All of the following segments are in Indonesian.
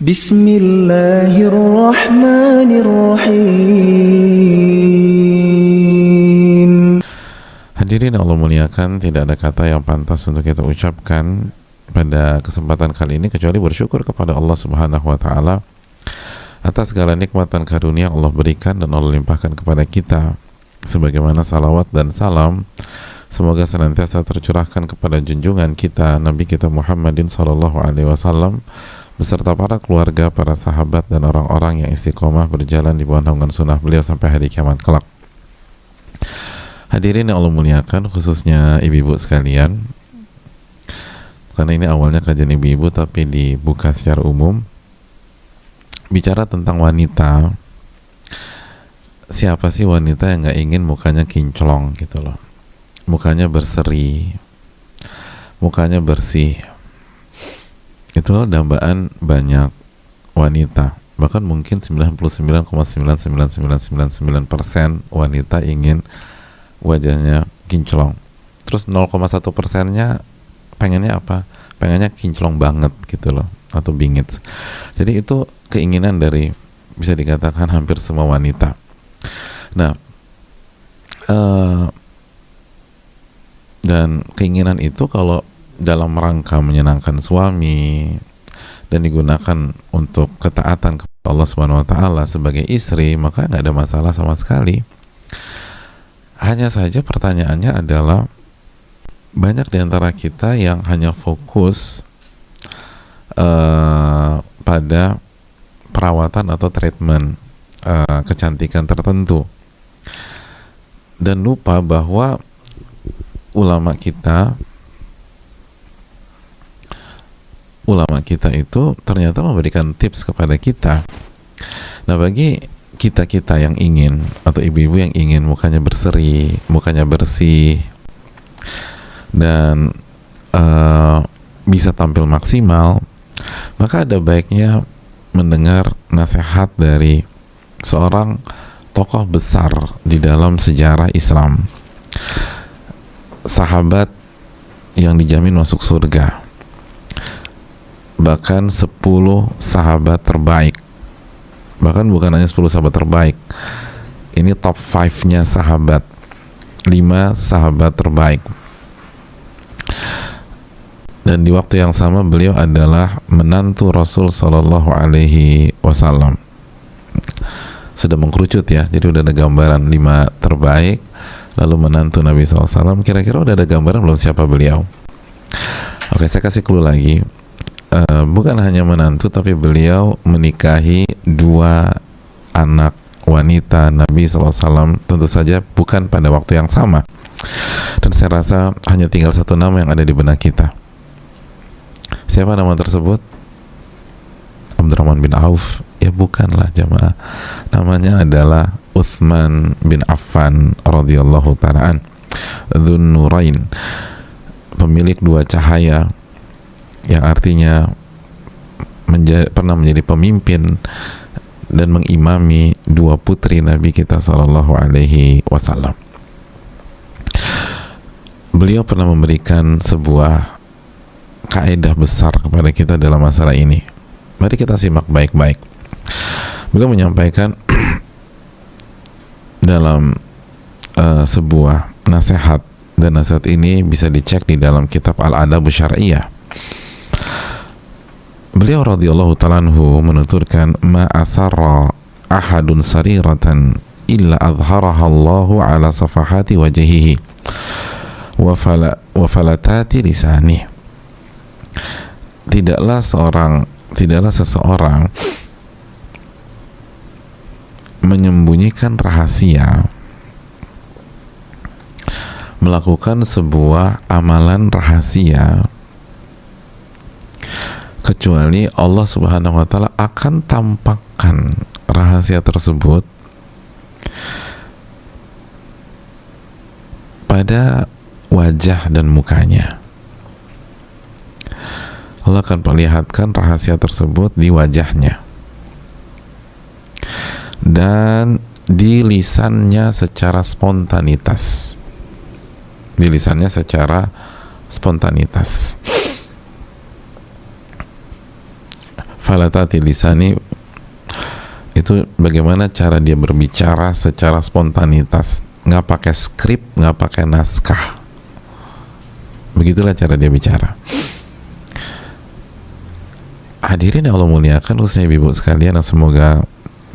Bismillahirrahmanirrahim. Hadirin Allah muliakan, tidak ada kata yang pantas untuk kita ucapkan pada kesempatan kali ini kecuali bersyukur kepada Allah Subhanahu wa taala atas segala nikmat dan karunia yang Allah berikan dan Allah limpahkan kepada kita, sebagaimana salawat dan salam semoga senantiasa tercurahkan kepada junjungan kita Nabi kita Muhammadin sallallahu alaihi wasallam beserta para keluarga, para sahabat dan orang-orang yang istiqomah berjalan di bawah naungan sunnah beliau sampai hari kiamat kelak. Hadirin yang Allah muliakan, khususnya ibu-ibu sekalian, karena ini awalnya kajian ibu-ibu tapi dibuka secara umum, bicara tentang wanita. Siapa sih wanita yang gak ingin mukanya kinclong gitu loh, mukanya berseri, mukanya bersih? Itulah dambaan banyak wanita, bahkan mungkin 99,99999% wanita ingin wajahnya kinclong. Terus 0,1%-nya pengennya apa? Pengennya kinclong banget gitu loh, atau bingit. Jadi itu keinginan dari, bisa dikatakan hampir semua wanita. Nah, dan keinginan itu kalau dalam rangka menyenangkan suami dan digunakan untuk ketaatan kepada Allah Subhanahu wa taala sebagai istri, maka nggak ada masalah sama sekali. Hanya saja pertanyaannya adalah, banyak di antara kita yang hanya fokus pada perawatan atau treatment kecantikan tertentu dan lupa bahwa ulama kita itu ternyata memberikan tips kepada kita. Nah, bagi kita yang ingin, atau ibu-ibu yang ingin mukanya berseri, mukanya bersih dan bisa tampil maksimal, maka ada baiknya mendengar nasihat dari seorang tokoh besar di dalam sejarah Islam, sahabat yang dijamin masuk surga, bahkan 10 sahabat terbaik. Bahkan bukan hanya 10 sahabat terbaik, ini top 5-nya sahabat, 5 sahabat terbaik. Dan di waktu yang sama beliau adalah menantu Rasul Sallallahu Alaihi Wasallam. Sudah mengkerucut ya, jadi udah ada gambaran 5 terbaik, lalu menantu Nabi SAW. Kira-kira udah ada gambaran belum siapa beliau? Oke, saya kasih clue lagi. Bukan hanya menantu, tapi beliau menikahi 2 anak wanita Nabi SAW, tentu saja bukan pada waktu yang sama. Dan saya rasa hanya tinggal satu nama yang ada di benak kita. Siapa nama tersebut? Abdurrahman bin Auf? Ya bukanlah jamaah. Namanya adalah Utsman bin Affan radhiyallahu ta'ala an, Dzun Nurain, pemilik 2 cahaya, yang artinya pernah menjadi pemimpin dan mengimami 2 putri Nabi kita Sallallahu Alaihi Wasallam. Beliau pernah memberikan sebuah kaidah besar kepada kita dalam masalah ini. Mari kita simak baik-baik. Beliau menyampaikan dalam sebuah nasihat, dan nasihat ini bisa dicek di dalam kitab Al-Adab Syar'iyah. Beliau radhiyallahu ta'ala anhu menuturkan, ma asarra ahadun sariratan illa adharaha Allahu ala safahati wajhihi wa falatati lisani. Tidaklah seseorang menyembunyikan rahasia, melakukan sebuah amalan rahasia, kecuali Allah Subhanahu wa taala akan tampakkan rahasia tersebut pada wajah dan mukanya. Allah akan perlihatkan rahasia tersebut di wajahnya dan di lisannya secara spontanitas. falatati lisani itu bagaimana cara dia berbicara secara spontanitas, nggak pakai skrip, nggak pakai naskah. Begitulah cara dia bicara. Hadirin yang Allah muliakan, khususnya ibu sekalian, yang semoga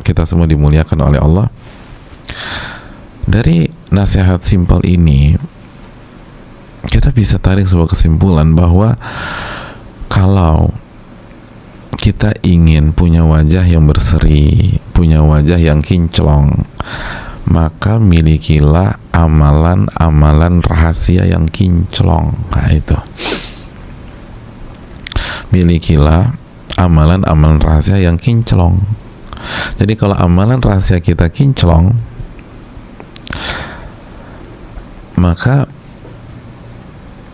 kita semua dimuliakan oleh Allah. Dari nasihat simpel ini kita bisa tarik sebuah kesimpulan bahwa kalau kita ingin punya wajah yang berseri, punya wajah yang kinclong, maka milikilah amalan-amalan rahasia yang kinclong. Nah itu, milikilah amalan-amalan rahasia yang kinclong. Jadi kalau amalan rahasia kita kinclong, maka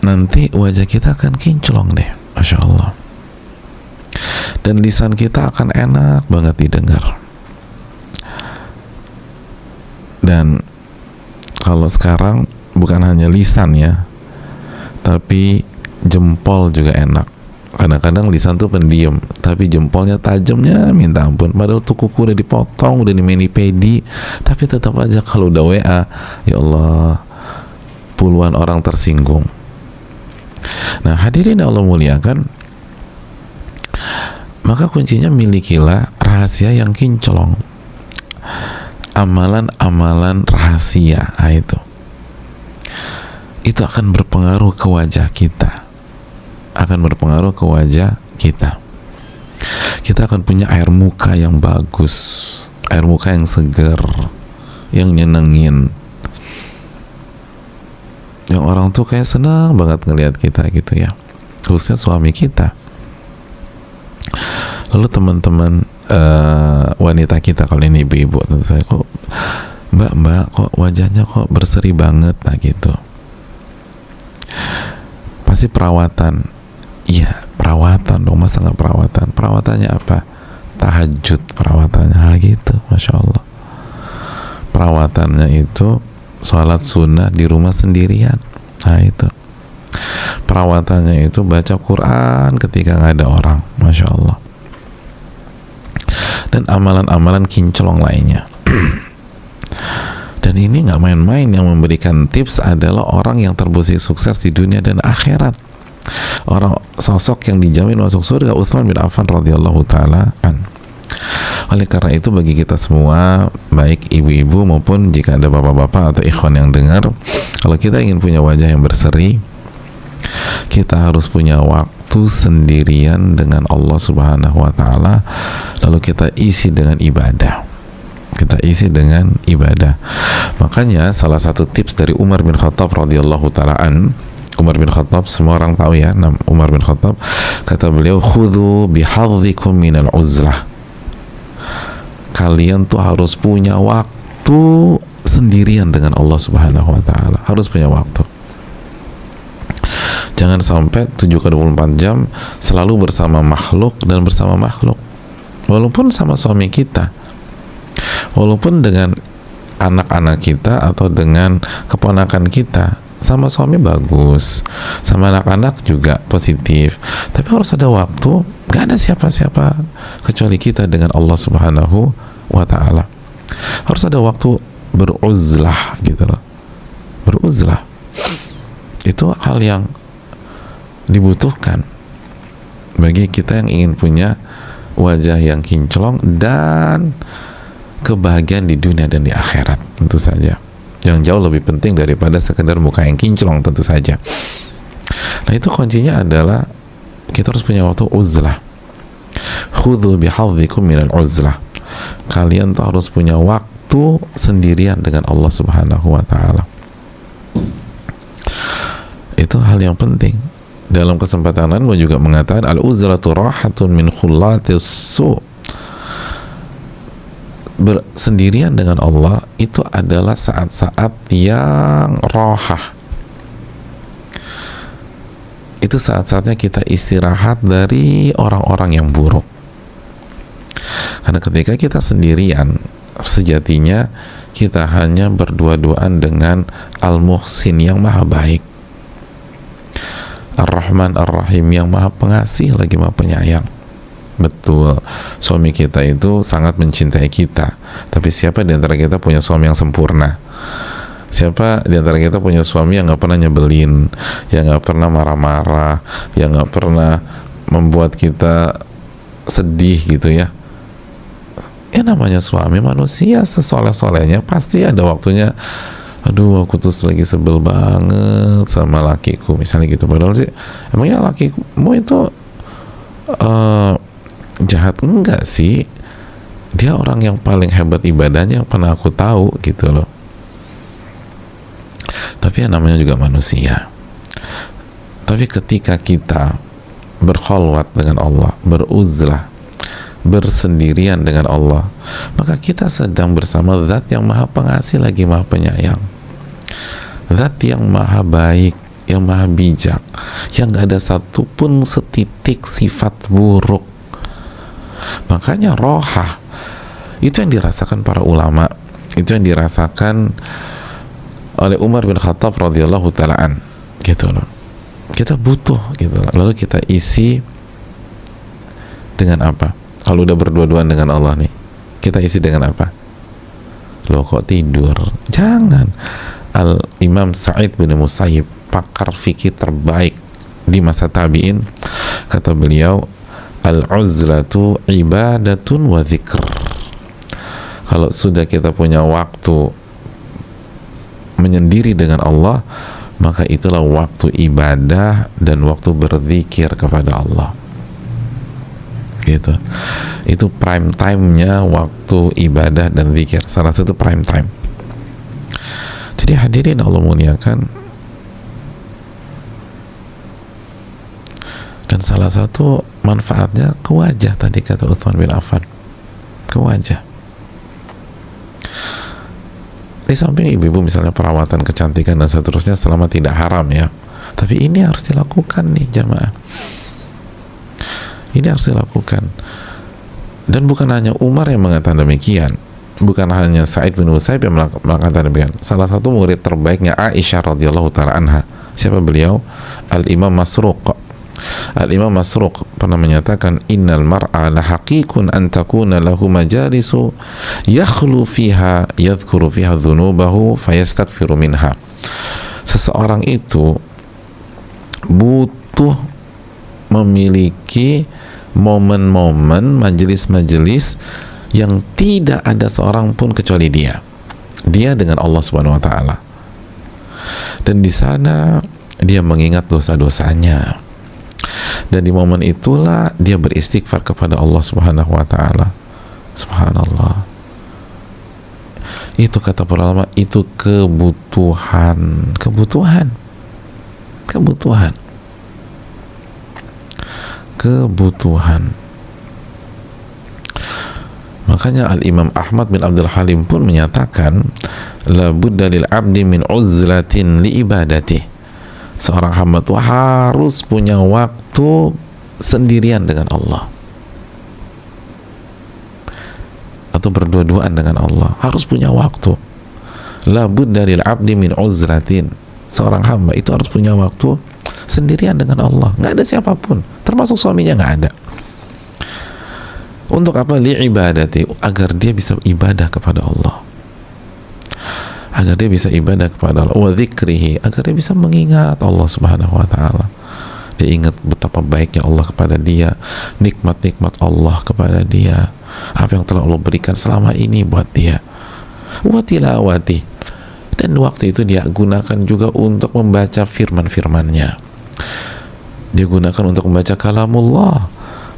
nanti wajah kita akan kinclong deh, Masya Allah. Dan lisan kita akan enak banget didengar. Dan kalau sekarang bukan hanya lisan ya, tapi jempol juga enak. Kadang-kadang lisan tuh pendiam, tapi jempolnya tajamnya minta ampun. Padahal tuh kuku udah dipotong, udah di mani-pedi, tapi tetap aja kalau udah WA, ya Allah, puluhan orang tersinggung. Nah hadirin yang Allah muliakan, maka kuncinya milikilah rahasia yang kinclong, amalan-amalan rahasia. Nah, itu akan berpengaruh ke wajah kita, akan berpengaruh ke wajah kita. Kita akan punya air muka yang bagus, air muka yang segar, yang nyenengin, yang orang tuh kayak senang banget ngelihat kita gitu ya, khususnya suami kita. Lalu teman-teman wanita kita, kalau ini ibu-ibu, tentu saya, kok mbak kok wajahnya kok berseri banget, nah gitu. Pasti perawatan. Iya, perawatan dong, masa nggak perawatan? Perawatannya apa? Tahajud perawatannya, nah gitu, Masya Allah. Perawatannya itu sholat sunnah di rumah sendirian, nah itu. Perawatannya itu baca Quran ketika nggak ada orang, Masya Allah. Dan amalan-amalan kinclong lainnya. Dan ini nggak main-main. Yang memberikan tips adalah orang yang terbukti sukses di dunia dan akhirat, orang sosok yang dijamin masuk surga, Utsman bin Affan radhiyallahu taala an. Oleh karena itu bagi kita semua, baik ibu-ibu maupun jika ada bapak-bapak atau ikhwan yang dengar, kalau kita ingin punya wajah yang berseri, kita harus punya waktu sendirian dengan Allah Subhanahu wa taala, lalu kita isi dengan ibadah. Kita isi dengan ibadah. Makanya salah satu tips dari Umar bin Khattab radhiyallahu taala an, Umar bin Khattab, semua orang tahu ya, Umar bin Khattab, kata beliau, khudhu bihadhikum minal uzlah. Kalian tuh harus punya waktu sendirian dengan Allah Subhanahu wa taala, harus punya waktu. Jangan sampai 7/24 jam selalu bersama makhluk dan bersama makhluk. Walaupun sama suami kita, walaupun dengan anak-anak kita atau dengan keponakan kita, sama suami bagus, sama anak-anak juga positif, tapi harus ada waktu, gak ada siapa-siapa kecuali kita dengan Allah Subhanahu wa ta'ala. Harus ada waktu beruzlah gitu loh. Beruzlah itu hal yang dibutuhkan bagi kita yang ingin punya wajah yang kinclong dan kebahagiaan di dunia dan di akhirat, tentu saja, yang jauh lebih penting daripada sekedar muka yang kinclong, tentu saja. Nah itu kuncinya adalah kita harus punya waktu uzlah. Khudhu bihadhikum minal uzlah. Kalian tuh harus punya waktu sendirian dengan Allah Subhanahu wa ta'ala. Itu hal yang penting. Dalam kesempatan lain juga mengatakan al-uzlatu rahatun min khullatis su'. Bersendirian dengan Allah itu adalah saat-saat yang rohah. Itu saat-saatnya kita istirahat dari orang-orang yang buruk. Karena ketika kita sendirian, sejatinya kita hanya berdua-duaan dengan Al-Muhsin yang maha baik, Ar-Rahman Ar-Rahim yang maha pengasih lagi maha penyayang. Betul, suami kita itu sangat mencintai kita. Tapi siapa di antara kita punya suami yang sempurna? Siapa di antara kita punya suami yang gak pernah nyebelin, yang gak pernah marah-marah, yang gak pernah membuat kita sedih gitu ya? Ya namanya suami manusia, sesoleh-solehnya pasti ada waktunya, aduh aku tuh lagi sebel banget sama lakiku misalnya gitu. Padahal sih emangnya lakimu itu jahat? Enggak sih, dia orang yang paling hebat ibadahnya yang pernah aku tahu gitu loh. Tapi yang namanya juga manusia. Tapi ketika kita berkholwat dengan Allah, beruzlah, bersendirian dengan Allah, maka kita sedang bersama zat yang maha pengasih lagi maha penyayang, zat yang maha baik, yang maha bijak, yang gak ada satupun setitik sifat buruk. Makanya rohah itu yang dirasakan para ulama, itu yang dirasakan oleh Umar bin Khattab radhiyallahu ta'ala gitu loh. Kita butuh gitu loh. Lalu kita isi dengan apa? Kalau udah berdua-duaan dengan Allah nih, kita isi dengan apa? Loh kok tidur? Jangan. Al-Imam Sa'id bin Musayyib, pakar fikih terbaik di masa tabi'in, kata beliau, al-uzlatu ibadatun wa dzikr. Kalau sudah kita punya waktu menyendiri dengan Allah, maka itulah waktu ibadah dan waktu berzikir kepada Allah. Gitu. Itu prime time-nya waktu ibadah dan zikir. Salah satu prime time. Jadi hadirin Allah muliakan, dan salah satu manfaatnya ke wajah, tadi kata Utsman bin Affan, ke wajah. Di samping ibu-ibu misalnya perawatan kecantikan dan seterusnya selama tidak haram ya, tapi ini harus dilakukan nih jamaah, ini harus dilakukan. Dan bukan hanya Umar yang mengatakan demikian, bukan hanya Sa'id bin Musayyib yang mengatakan demikian. Salah satu murid terbaiknya Aisyah radhiyallahu ta'ala anha, siapa beliau? Al-Imam Masruq. Al-Imam Masruq pernah menyatakan, innal mar'a lahaqiqun an takuna lahu majalisu yakhlu fiha yadhkuru fiha dhunubahu fayastaghfiru minha. Seseorang itu butuh memiliki momen-momen, majelis-majelis yang tidak ada seorang pun kecuali dia dengan Allah Subhanahu wa taala. Dan di sana dia mengingat dosa-dosanya. Dan di momen itulah dia beristighfar kepada Allah Subhanahu wa taala. Subhanallah. Itu kata para ulama, itu kebutuhan. Makanya Al-Imam Ahmad bin Abdul Halim pun menyatakan, la budda lil abdi min uzlatin li ibadati. Seorang hamba itu harus punya waktu sendirian dengan Allah, atau berdua-duaan dengan Allah. Harus punya waktu. La budda lil abdi min uzlatin. Seorang hamba itu harus punya waktu sendirian dengan Allah, nggak ada siapapun, termasuk suaminya nggak ada. Untuk apa? Li ibadati, agar dia bisa ibadah kepada Allah, agar dia bisa ibadah kepada Allah, wa dzikrihi, agar dia bisa mengingat Allah Subhanahu wa taala. Dia ingat betapa baiknya Allah kepada dia, nikmat-nikmat Allah kepada dia, apa yang telah Allah berikan selama ini buat dia. Wa tilawati, dan waktu itu dia gunakan juga untuk membaca firman-firmannya. Dia gunakan untuk membaca kalamullah,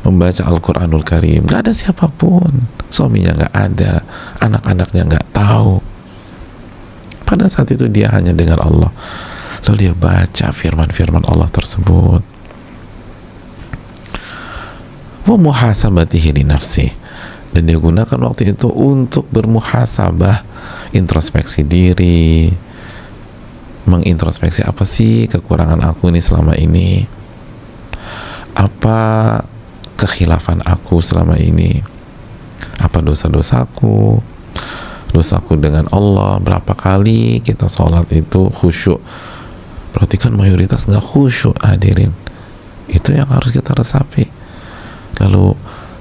membaca Al-Quranul Karim. Gak ada siapapun, suaminya gak ada, anak-anaknya gak tahu. Pada saat itu dia hanya dengan Allah, lalu dia baca firman-firman Allah tersebut. Wa muhasabatihi li nafsi, dan dia gunakan waktu itu untuk bermuhasabah, introspeksi diri, mengintrospeksi apa sih kekurangan aku ini selama ini, apa kekhilafan aku selama ini, apa dosaku dengan Allah, berapa kali kita sholat itu khusyuk. Berarti kan mayoritas nggak khusyuk, hadirin. Itu yang harus kita resapi. Lalu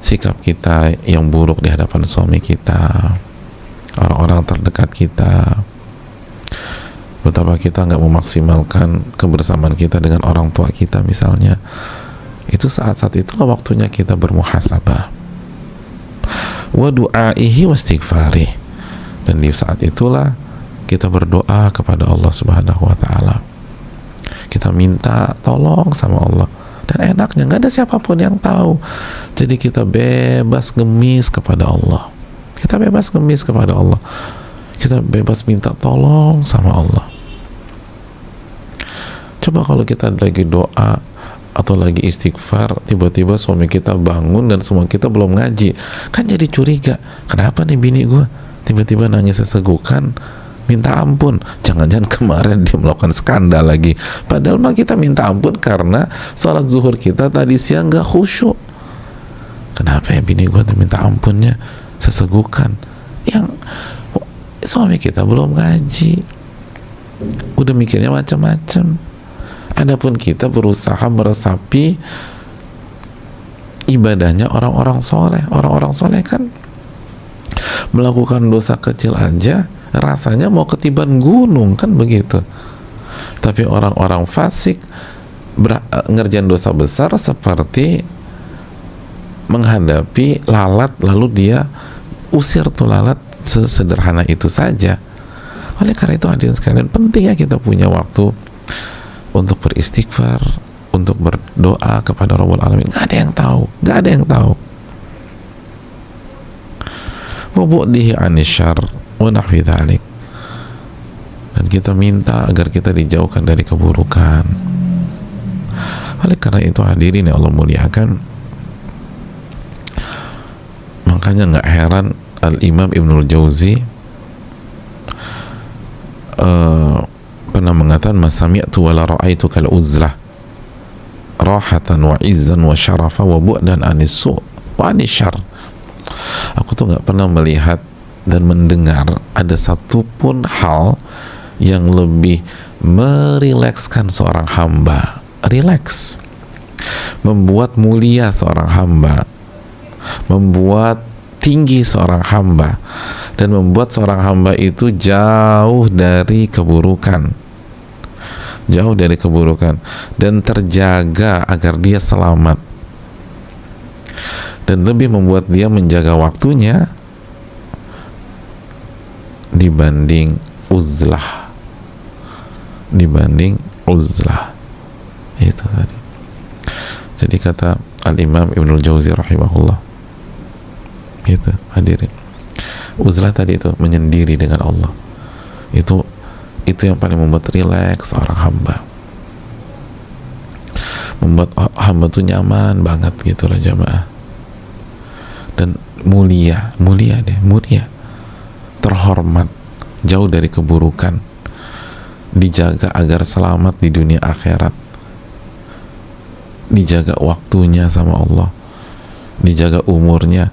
sikap kita yang buruk di hadapan suami kita, orang-orang terdekat kita, betapa kita nggak memaksimalkan kebersamaan kita dengan orang tua kita misalnya. Itu saat-saat itulah waktunya kita bermuhasabah wa du'aihi wa istighfari, dan di saat itulah kita berdoa kepada Allah Subhanahu wa ta'ala, kita minta tolong sama Allah. Dan enaknya nggak ada siapapun yang tahu, jadi kita bebas ngemis kepada Allah, kita bebas ngemis kepada Allah, kita bebas minta tolong sama Allah. Coba kalau kita lagi doa atau lagi istighfar, tiba-tiba suami kita bangun dan semua kita belum ngaji, kan jadi curiga, kenapa nih bini gue tiba-tiba nangis sesegukan, minta ampun, jangan-jangan kemarin dia melakukan skandal lagi, padahal mah kita minta ampun karena sholat zuhur kita tadi siang gak khusyuk. Kenapa ya bini gue minta ampunnya sesegukan, yang suami kita belum ngaji, udah mikirnya macam-macam. Adapun kita berusaha meresapi ibadahnya orang-orang soleh. Orang-orang soleh kan melakukan dosa kecil aja rasanya mau ketiban gunung, kan begitu. Tapi orang-orang fasik ngerjain dosa besar seperti menghadapi lalat lalu dia usir tuh lalat, sesederhana itu saja. Oleh karena itu hadirin sekalian, pentingnya kita punya waktu untuk beristighfar, untuk berdoa kepada Rabbul Alamin. Gak ada yang tahu, gak ada yang tahu. Wabu'dihi anisyar wa nahwi dhalik, dan kita minta agar kita dijauhkan dari keburukan. Oleh karena itu hadirin yang Allah muliakan, makanya gak heran Al-Imam Ibnul Jauzi pernah mengatakan, masami'tu wa la ra'aitu kal uzlah rahatan wa izzan wa syarafa wa bu'dan anisu wa anisyar. Aku tuh nggak pernah melihat dan mendengar ada satupun hal yang lebih merilekskan seorang hamba, rileks, membuat mulia seorang hamba, membuat tinggi seorang hamba, dan membuat seorang hamba itu jauh dari keburukan, jauh dari keburukan, dan terjaga agar dia selamat, dan lebih membuat dia menjaga waktunya dibanding uzlah, dibanding uzlah. Itu tadi. Jadi kata Al-Imam Ibnul Jauzi rahimahullah, itu hadirin, uzlah tadi itu menyendiri dengan Allah, itu yang paling membuat rileks seorang hamba, membuat hamba tuh nyaman banget gitu lah jamaah, dan mulia deh, mulia, terhormat, jauh dari keburukan, dijaga agar selamat di dunia akhirat, dijaga waktunya sama Allah, dijaga umurnya.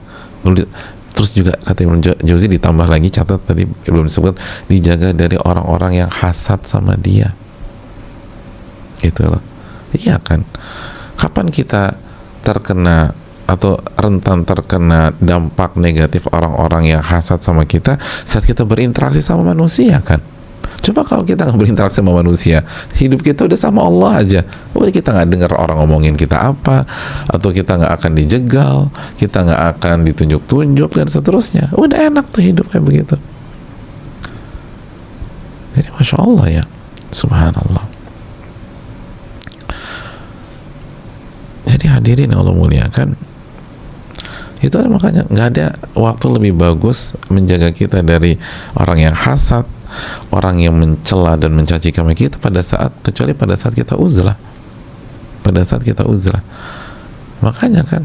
Terus juga kata Ibnu Jauzi ditambah lagi, catat tadi belum disebut, dijaga dari orang-orang yang hasad sama dia, gitu loh. Iya kan, kapan kita terkena atau rentan terkena dampak negatif orang-orang yang hasad sama kita? Saat kita berinteraksi sama manusia kan. Coba kalau kita nggak berinteraksi sama manusia, hidup kita udah sama Allah aja, udah kita nggak dengar orang ngomongin kita apa, atau kita nggak akan dijegal, kita nggak akan ditunjuk-tunjuk dan seterusnya. Udah enak tuh hidup kayak begitu. Jadi masya Allah ya, subhanallah. Jadi hadirin yang Allah muliakan, itu makanya nggak ada waktu lebih bagus menjaga kita dari orang yang hasad, orang yang mencela dan mencaci kami kita kecuali pada saat kita uzlah, pada saat kita uzlah. Makanya kan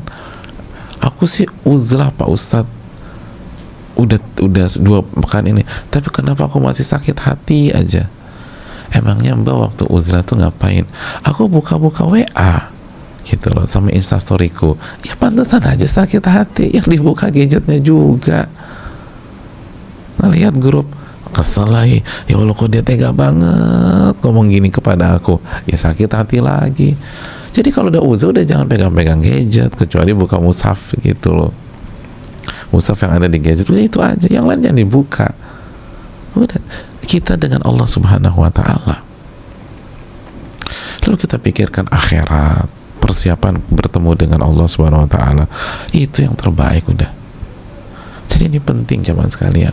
aku sih uzlah Pak Ustadz udah 2 pekan ini, tapi kenapa aku masih sakit hati aja? Emangnya Mbak waktu uzlah tuh ngapain? Aku buka-buka WA gitu loh sama instastoryku, ya pantesan aja sakit hati, yang dibuka gadgetnya juga, ngelihat grup, kesel lagi, ya Allah kok dia tega banget ngomong gini kepada aku, ya sakit hati lagi. Jadi kalau udah uzur, udah jangan pegang-pegang gadget, kecuali buka mushaf gitu loh. Mushaf yang ada di gadget, udah itu aja, yang lain jangan dibuka. Udah, kita dengan Allah Subhanahu wa Ta'ala. Lalu kita pikirkan akhirat, persiapan bertemu dengan Allah Subhanahu wa Ta'ala, itu yang terbaik udah. Jadi ini penting jemaah sekalian.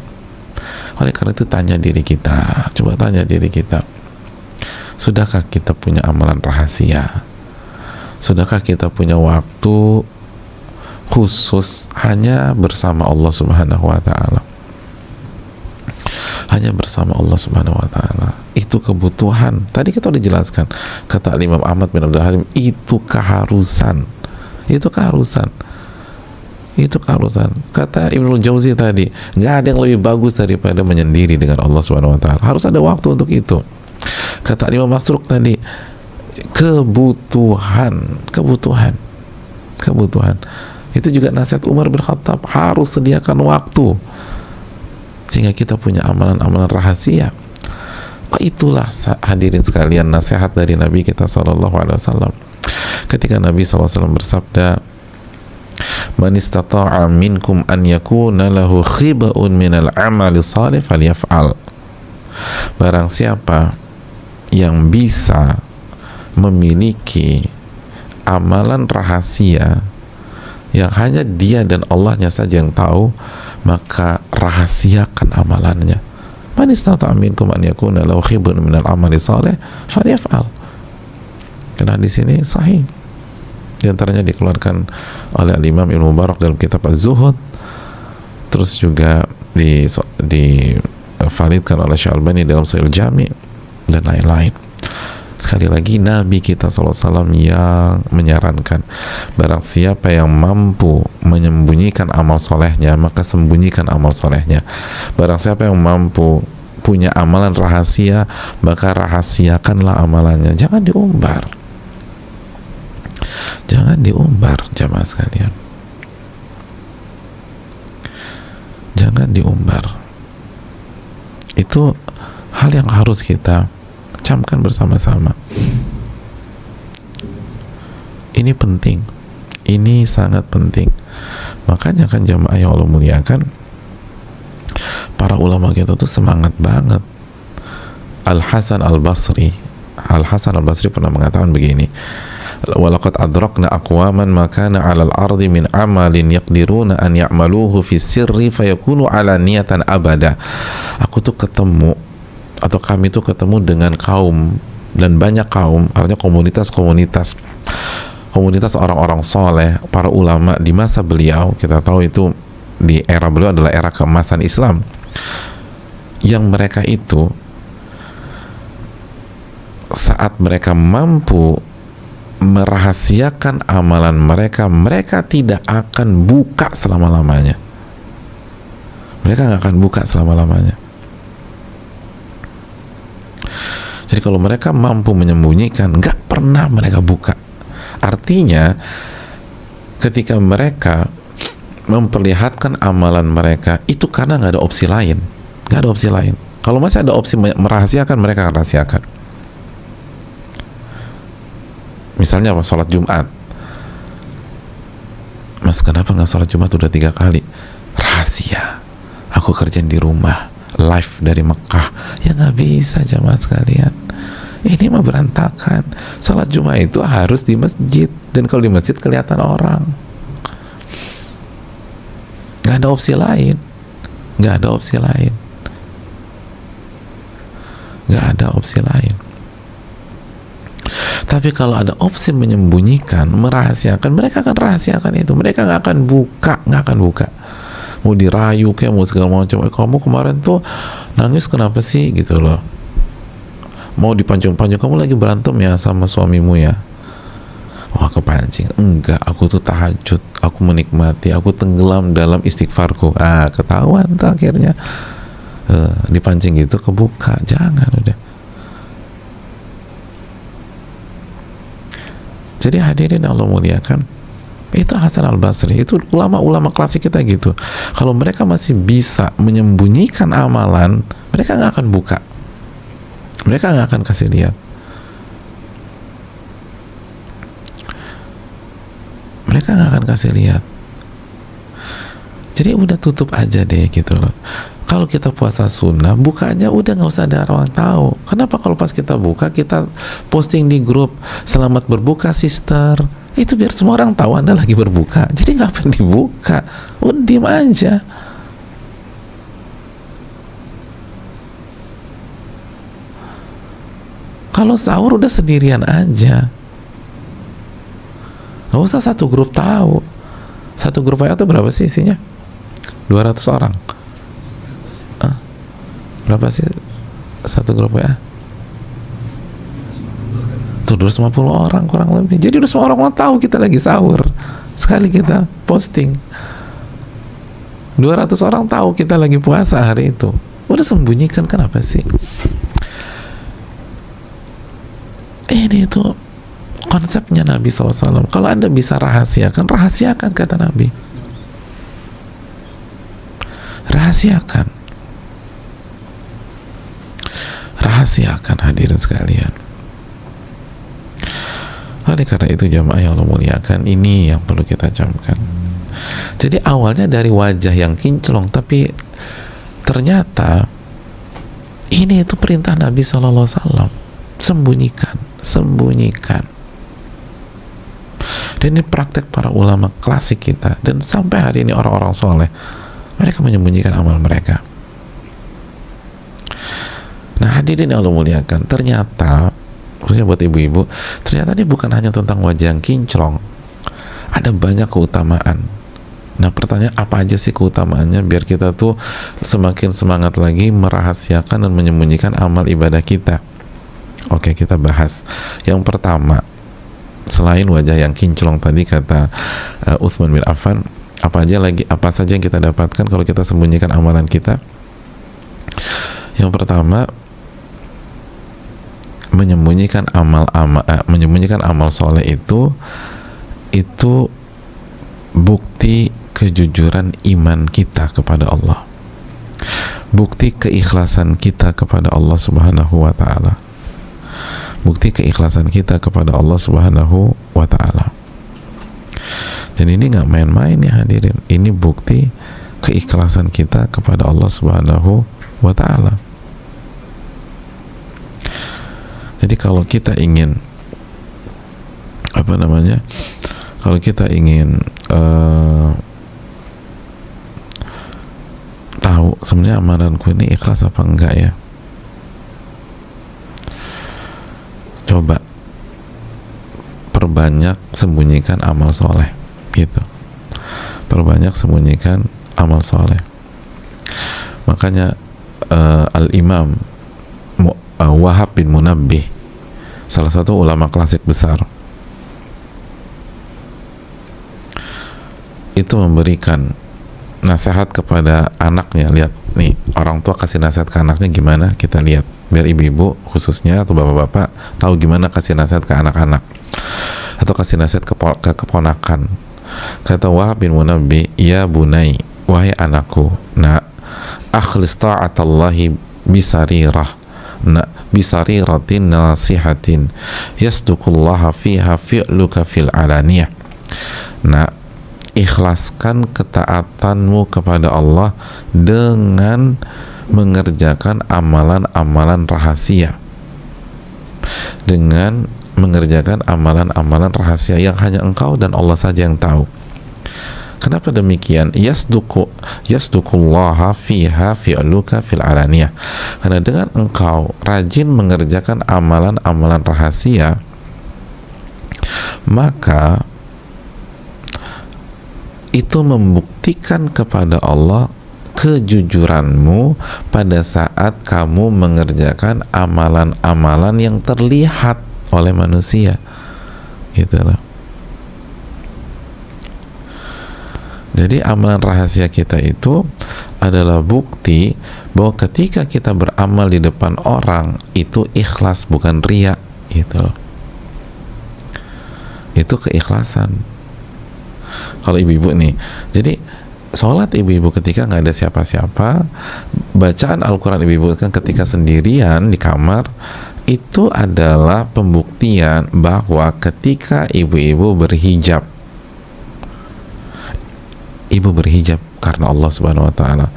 Oleh karena itu tanya diri kita, coba tanya diri kita, sudahkah kita punya amalan rahasia? Sudahkah kita punya waktu khusus hanya bersama Allah Subhanahu wa Ta'ala? Hanya bersama Allah Subhanahu wa Ta'ala. Itu kebutuhan. Tadi kita udah jelaskan, kata Imam Ahmad bin Abdul Halim, itu keharusan. Itu keharusan. Itu keharusan. Kata Ibnul Jauzi tadi, nggak ada yang lebih bagus daripada menyendiri dengan Allah Subhanahu wa Ta'ala. Harus ada waktu untuk itu. Kata Imam Masruq tadi, kebutuhan. Itu juga nasihat Umar bin Khattab, harus sediakan waktu sehingga kita punya amalan-amalan rahasia. Itulah hadirin sekalian nasihat dari Nabi kita SAW. Ketika Nabi SAW bersabda, man istata'a minkum an yakuna lahu khiba'un minal amali salih falyaf'al. Barang siapa yang bisa memiliki amalan rahasia yang hanya dia dan Allahnya saja yang tahu, maka rahasiakan amalannya. Man istata'a minkum an yakuna lahu khiba'un minal amali salih falyaf'al. Karena di sini sahih. Di antaranya dikeluarkan oleh Imam Ibnu Mubarak dalam kitab Az-Zuhud, terus juga divalidkan oleh Syalbani dalam Sahih Jami dan lain-lain. Sekali lagi Nabi kita SAW yang menyarankan, barang siapa yang mampu menyembunyikan amal solehnya, maka sembunyikan amal solehnya. Barang siapa yang mampu punya amalan rahasia, maka rahasiakanlah amalannya. Jangan diumbar. Jangan diumbar, jamaah sekalian. Jangan diumbar. Itu hal yang harus kita camkan bersama-sama. Ini penting. Ini sangat penting. Makanya kan jamaah yang Allah muliakan, para ulama kita tuh semangat banget. Al-Hasan Al-Basri pernah mengatakan begini, walaqad adrakna aqwaman ma kana 'alal ardi min amalin yaqdiruna an ya'maluhu fi sirri fayakunu 'alaniyatan abada. Aku tuh ketemu, atau kami tuh ketemu dengan kaum, dan banyak kaum, artinya komunitas orang-orang soleh, para ulama di masa beliau. Kita tahu itu di era beliau adalah era keemasan Islam, yang mereka itu saat mereka mampu merahasiakan amalan mereka, mereka tidak akan buka selama-lamanya. Mereka nggak akan buka selama-lamanya. Jadi kalau mereka mampu menyembunyikan, nggak pernah mereka buka. Artinya ketika mereka memperlihatkan amalan mereka, itu karena nggak ada opsi lain. Nggak ada opsi lain. Kalau masih ada opsi merahasiakan, mereka akan rahasiakan. Misalnya apa? Sholat Jumat. Mas, kenapa nggak sholat Jumat udah 3 kali? Rahasia. Aku kerjain di rumah, live dari Mekah. Ya nggak bisa jamaah sekalian. Ini mah berantakan. Sholat Jumat itu harus di masjid, dan kalau di masjid kelihatan orang. Nggak ada opsi lain. Nggak ada opsi lain. Nggak ada opsi lain. Tapi kalau ada opsi menyembunyikan, merahasiakan, mereka akan rahasiakan itu. Mereka nggak akan buka. Mau dirayu kayak mau segala macam. Kamu kemarin tuh nangis kenapa sih gitu loh. Mau dipancung-pancung, kamu lagi berantem ya sama suamimu ya. Wah, kepancing. Enggak, aku tuh tahajud, aku menikmati, aku tenggelam dalam istighfarku. Ketahuan tuh akhirnya. Dipancing gitu, kebuka. Jangan, udah. Jadi hadirin Allah muliakan, itu Hasan Al-Basri, itu ulama-ulama klasik kita gitu. Kalau mereka masih bisa menyembunyikan amalan, mereka nggak akan buka. Mereka nggak akan kasih lihat. mereka nggak akan kasih lihat. Jadi udah tutup aja deh gitu loh. Kalau kita puasa sunnah, bukanya udah nggak usah ada orang tahu. Kenapa kalau pas kita buka, kita posting di grup, selamat berbuka sister, itu biar semua orang tahu Anda lagi berbuka. Jadi ngapain dibuka? Udah diem aja. Kalau sahur udah sendirian aja, nggak usah satu grup tahu. Satu grup WA itu berapa sih isinya? 200 orang. Berapa sih satu grup WA? Tuh 250 orang kurang lebih. Jadi udah semua orang tahu kita lagi sahur. Sekali kita posting, 200 orang tahu kita lagi puasa hari itu. Udah sembunyikan, kenapa sih? Ini itu konsepnya Nabi SAW. Kalau Anda bisa rahasiakan, rahasiakan, kata Nabi. Rahasiakan. Rahasiakan, hadirin sekalian. Oleh karena itu jamaah yang Allah muliakan, ini yang perlu kita camkan. Jadi awalnya dari wajah yang kinclong, tapi ternyata ini itu perintah Nabi SAW. Sembunyikan. Dan ini praktek para ulama klasik kita, dan sampai hari ini orang-orang soleh, mereka menyembunyikan amal mereka. Nah hadirin yang Allah muliakan, ternyata khususnya buat ibu-ibu, ternyata ini bukan hanya tentang wajah yang kinclong, ada banyak keutamaan. Nah pertanyaan, apa aja sih keutamaannya biar kita tuh semakin semangat lagi merahasiakan dan menyembunyikan amal ibadah kita? Oke, kita bahas. Yang pertama, selain wajah yang kinclong tadi kata Utsman bin Affan, apa saja yang kita dapatkan kalau kita sembunyikan amalan kita? Yang pertama, menyembunyikan amal soleh itu bukti kejujuran iman kita kepada Allah, bukti keikhlasan kita kepada Allah Subhanahu wa Ta'ala, bukti keikhlasan kita kepada Allah Subhanahu wa Ta'ala. Dan ini nggak main-main ya hadirin, ini bukti keikhlasan kita kepada Allah Subhanahu wa Ta'ala. Jadi kalau kita ingin tahu sebenarnya amalanku ini ikhlas apa enggak ya, coba perbanyak sembunyikan amal soleh gitu, perbanyak sembunyikan amal soleh. Makanya Al-Imam Wahab bin Munabbih, salah satu ulama klasik besar, itu memberikan nasihat kepada anaknya. Lihat nih, orang tua kasih nasihat ke anaknya gimana, kita lihat, biar ibu-ibu khususnya atau bapak-bapak tahu gimana kasih nasihat ke anak-anak atau kasih nasihat ke keponakan. Kata Wahab bin Munabbih, ya bunai, wahai anakku, nak, akhlis ta'atallahi bisarirah, bisariratin nasihatin yasdukullaha fiha fi'luka fil alaniyah. Nah, ikhlaskan ketaatanmu kepada Allah dengan mengerjakan amalan-amalan rahasia, dengan mengerjakan amalan-amalan rahasia yang hanya engkau dan Allah saja yang tahu. Kenapa demikian? Yasdukullaha fiha fi'luka fil alaniyah. Karena dengan engkau rajin mengerjakan amalan-amalan rahasia, maka itu membuktikan kepada Allah kejujuranmu pada saat kamu mengerjakan amalan-amalan yang terlihat oleh manusia, gitu loh. Jadi amalan rahasia kita itu adalah bukti bahwa ketika kita beramal di depan orang itu ikhlas, bukan riya, gitu loh. Itu keikhlasan. Kalau ibu-ibu nih, jadi sholat ibu-ibu ketika nggak ada siapa-siapa, bacaan Al-Quran ibu-ibu kan ketika sendirian di kamar, itu adalah pembuktian bahwa ketika ibu-ibu berhijab, ibu berhijab karena Allah Subhanahu wa taala,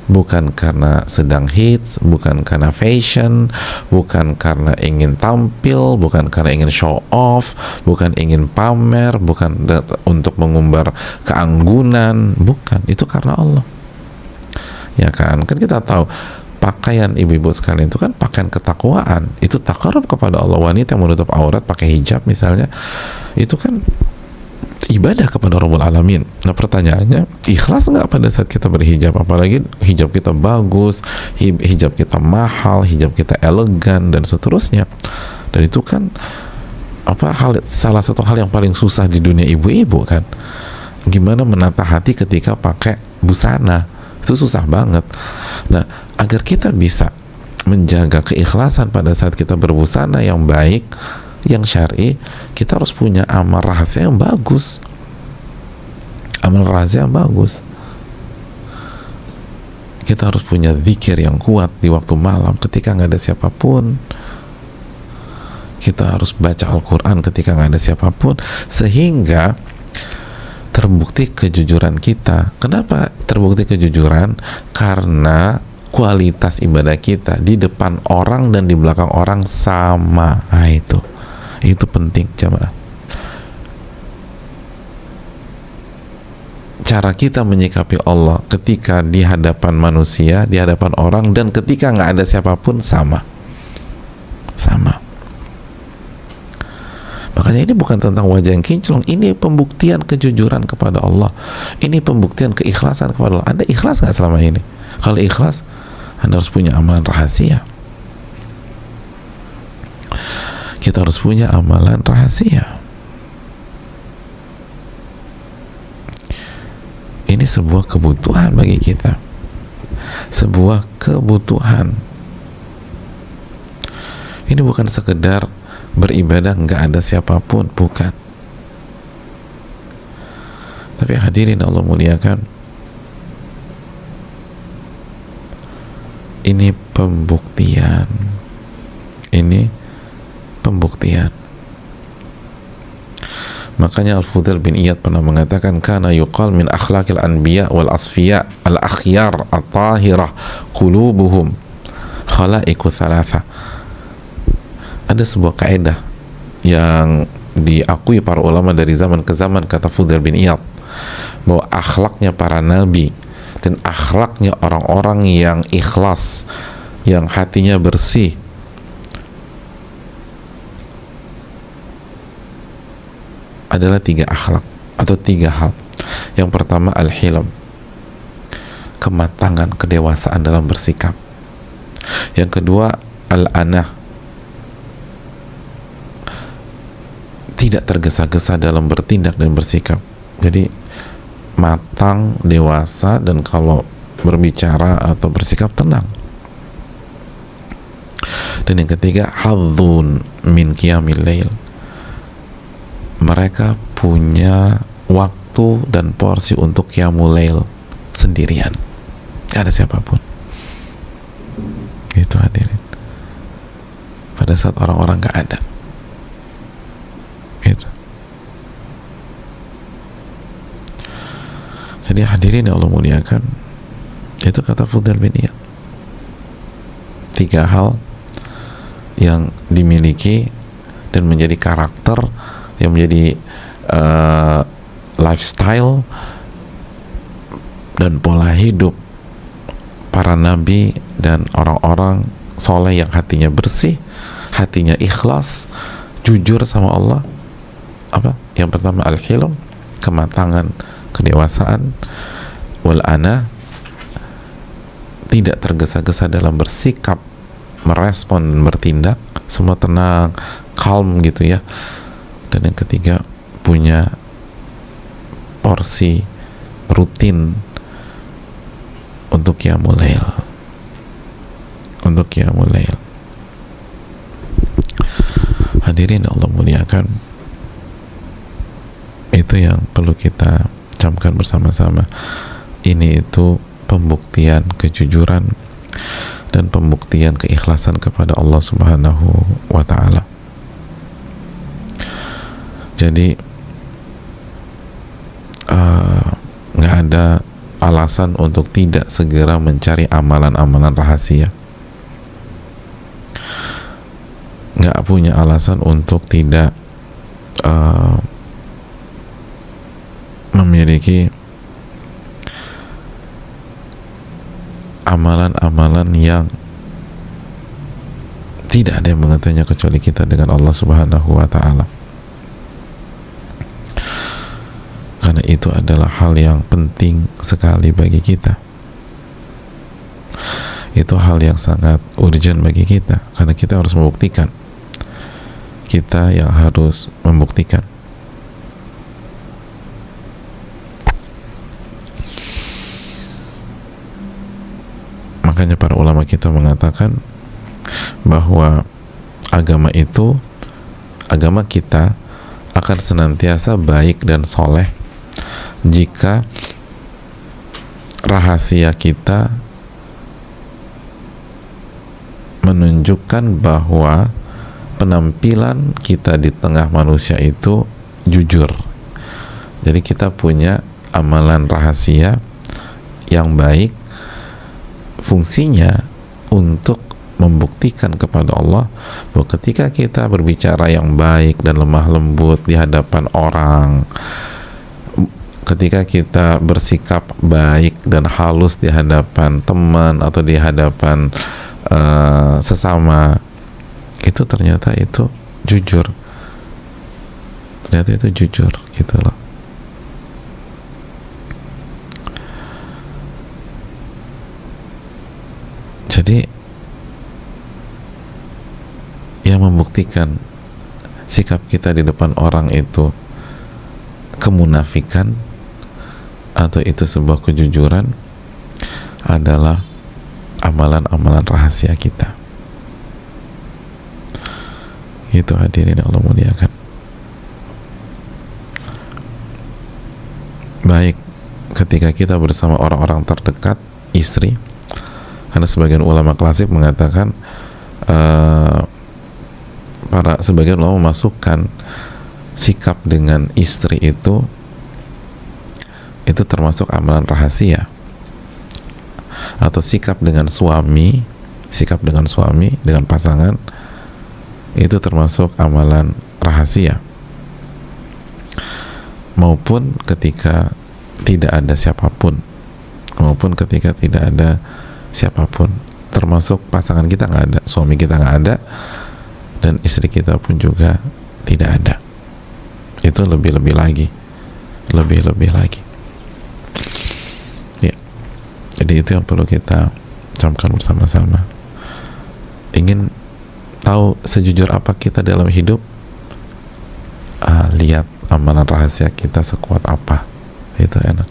bukan karena sedang hits, bukan karena fashion, bukan karena ingin tampil, bukan karena ingin show off, bukan ingin pamer, bukan untuk mengumbar keanggunan, bukan, itu karena Allah. Ya kan kita tahu pakaian ibu-ibu sekalian itu kan pakaian ketakwaan, itu takarub kepada Allah. Wanita yang menutup aurat pakai hijab misalnya, itu kan ibadah kepada Rabbul Alamin. Nah pertanyaannya, ikhlas nggak pada saat kita berhijab? Apalagi hijab kita bagus, hijab kita mahal, hijab kita elegan dan seterusnya. Dan itu kan salah satu hal yang paling susah di dunia ibu-ibu kan, gimana menata hati ketika pakai busana, itu susah banget. Nah, agar kita bisa menjaga keikhlasan pada saat kita berbusana yang baik, yang syar'i, kita harus punya amal rahasia yang bagus. Amal rahasia yang bagus. Kita harus punya zikir yang kuat di waktu malam ketika nggak ada siapapun. Kita harus baca Al-Quran ketika nggak ada siapapun, sehingga terbukti kejujuran kita. Kenapa terbukti kejujuran? Karena kualitas ibadah kita di depan orang dan di belakang orang sama. Nah, itu penting, jamaah. Cara kita menyikapi Allah ketika di hadapan manusia, di hadapan orang, dan ketika nggak ada siapapun sama. Makanya ini bukan tentang wajah yang kinclong, ini pembuktian kejujuran kepada Allah, ini pembuktian keikhlasan kepada Allah. Anda ikhlas nggak selama ini? Kalau ikhlas, Anda harus punya amalan rahasia. Kita harus punya amalan rahasia. Ini sebuah kebutuhan bagi kita, sebuah kebutuhan. Ini bukan sekedar beribadah nggak ada siapapun, bukan. Tapi hadirin Allah muliakan, ini pembuktian. Makanya Al-Fudail bin Iyad pernah mengatakan, kana yuqal min akhlaqil anbiya wal asfiya al akhyar at-tahirah qulubuhum khalaiqu thalatha. Ada sebuah kaidah yang diakui para ulama dari zaman ke zaman, kata Fudail bin Iyad, bahwa akhlaknya para nabi dan akhlaknya orang-orang yang ikhlas, yang hatinya bersih, adalah 3 akhlak atau 3 hal. Yang pertama al-hilm, kematangan, kedewasaan dalam bersikap. Yang kedua al-anah, tidak tergesa-gesa dalam bertindak dan bersikap. Jadi matang, dewasa, dan kalau berbicara atau bersikap tenang. Dan yang ketiga hadzun min qiyamil lail, mereka punya waktu dan porsi untuk qiyamul lail sendirian, gak ada siapapun. Itu hadirin, pada saat orang-orang gak ada. Gitu. Jadi hadirin yang Allah muliakan, itu kata Fudail bin Iyad, 3 hal yang dimiliki dan menjadi karakter, yang menjadi lifestyle dan pola hidup para nabi dan orang-orang soleh yang hatinya bersih, hatinya ikhlas, jujur sama Allah. Apa? Yang pertama al-hilm, kematangan, kedewasaan, wal ana, tidak tergesa-gesa dalam bersikap, merespon dan bertindak, semua tenang, calm gitu ya. Dan yang ketiga, punya porsi rutin untuk qiyamul lail. Hadirin Allah muliakan, itu yang perlu kita camkan bersama-sama. Ini itu pembuktian kejujuran dan pembuktian keikhlasan kepada Allah Subhanahu wa ta'ala. Jadi nggak ada alasan untuk tidak segera mencari amalan-amalan rahasia, nggak punya alasan untuk tidak memiliki amalan-amalan yang tidak ada yang mengetahuinya kecuali kita dengan Allah Subhanahu wa Ta'ala. Karena itu adalah hal yang penting sekali bagi kita. Itu hal yang sangat urgent bagi kita, karena kita harus membuktikan. Kita yang harus membuktikan. Makanya para ulama kita mengatakan bahwa agama itu, agama kita akan senantiasa baik dan soleh jika rahasia kita menunjukkan bahwa penampilan kita di tengah manusia itu jujur. Jadi kita punya amalan rahasia yang baik, fungsinya untuk membuktikan kepada Allah bahwa ketika kita berbicara yang baik dan lemah lembut di hadapan orang, ketika kita bersikap baik dan halus di hadapan teman atau di hadapan sesama, itu ternyata itu jujur, ternyata itu jujur gitu loh. Jadi yang membuktikan sikap kita di depan orang itu kemunafikan atau itu sebuah kejujuran adalah amalan-amalan rahasia kita. Itu hadirin yang Allah muliakan. Baik ketika kita bersama orang-orang terdekat, istri, karena sebagian ulama klasik mengatakan sebagian ulama memasukkan sikap dengan istri itu termasuk amalan rahasia, atau sikap dengan suami dengan pasangan itu termasuk amalan rahasia, maupun ketika tidak ada siapapun, termasuk pasangan kita nggak ada, suami kita nggak ada, dan istri kita pun juga tidak ada. Itu lebih-lebih lagi. Ya. Jadi itu yang perlu kita camkan bersama-sama. Ingin tahu sejujur apa kita dalam hidup? Lihat amalan rahasia kita sekuat apa. Itu enak.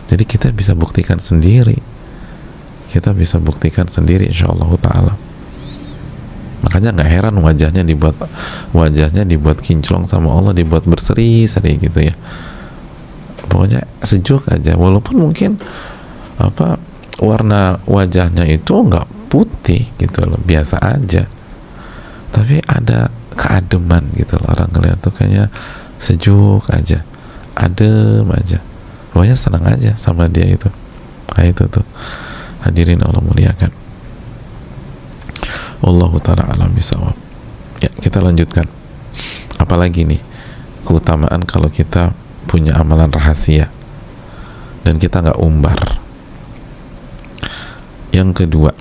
Jadi kita bisa buktikan sendiri. Insyaallah ta'ala. Makanya nggak heran wajahnya dibuat kinclong sama Allah, dibuat berseri-seri gitu ya. Pokoknya sejuk aja, walaupun mungkin warna wajahnya itu nggak putih gitu loh, biasa aja, tapi ada keademan gitu loh. Orang ngeliat tuh kayaknya sejuk aja, adem aja, pokoknya senang aja sama dia itu. Nah itu tuh hadirin Allah muliakan. Wallahu ta'ala alam bisawab. Ya, kita lanjutkan. Apalagi nih keutamaan kalau kita punya amalan rahasia dan kita nggak umbar. Yang kedua,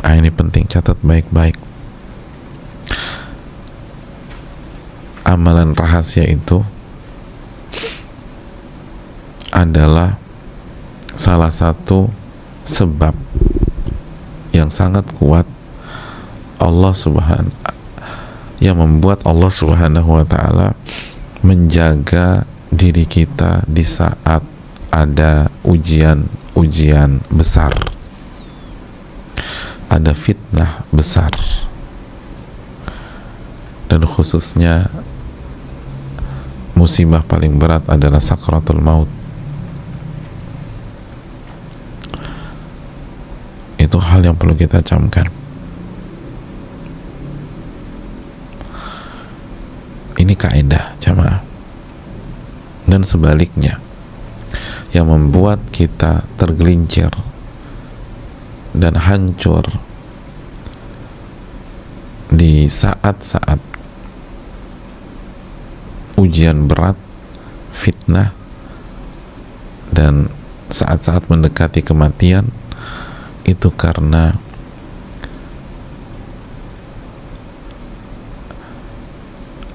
ini penting, catat baik-baik. Amalan rahasia itu adalah salah satu sebab yang sangat kuat yang membuat Allah Subhanahu wa ta'ala menjaga diri kita di saat ada ujian besar, ada fitnah besar, dan khususnya musibah paling berat adalah sakratul maut. Itu hal yang perlu kita camkan. Ini kaidah jamaah. Dan sebaliknya, yang membuat kita tergelincir dan hancur di saat-saat ujian berat, fitnah, dan saat-saat mendekati kematian, itu karena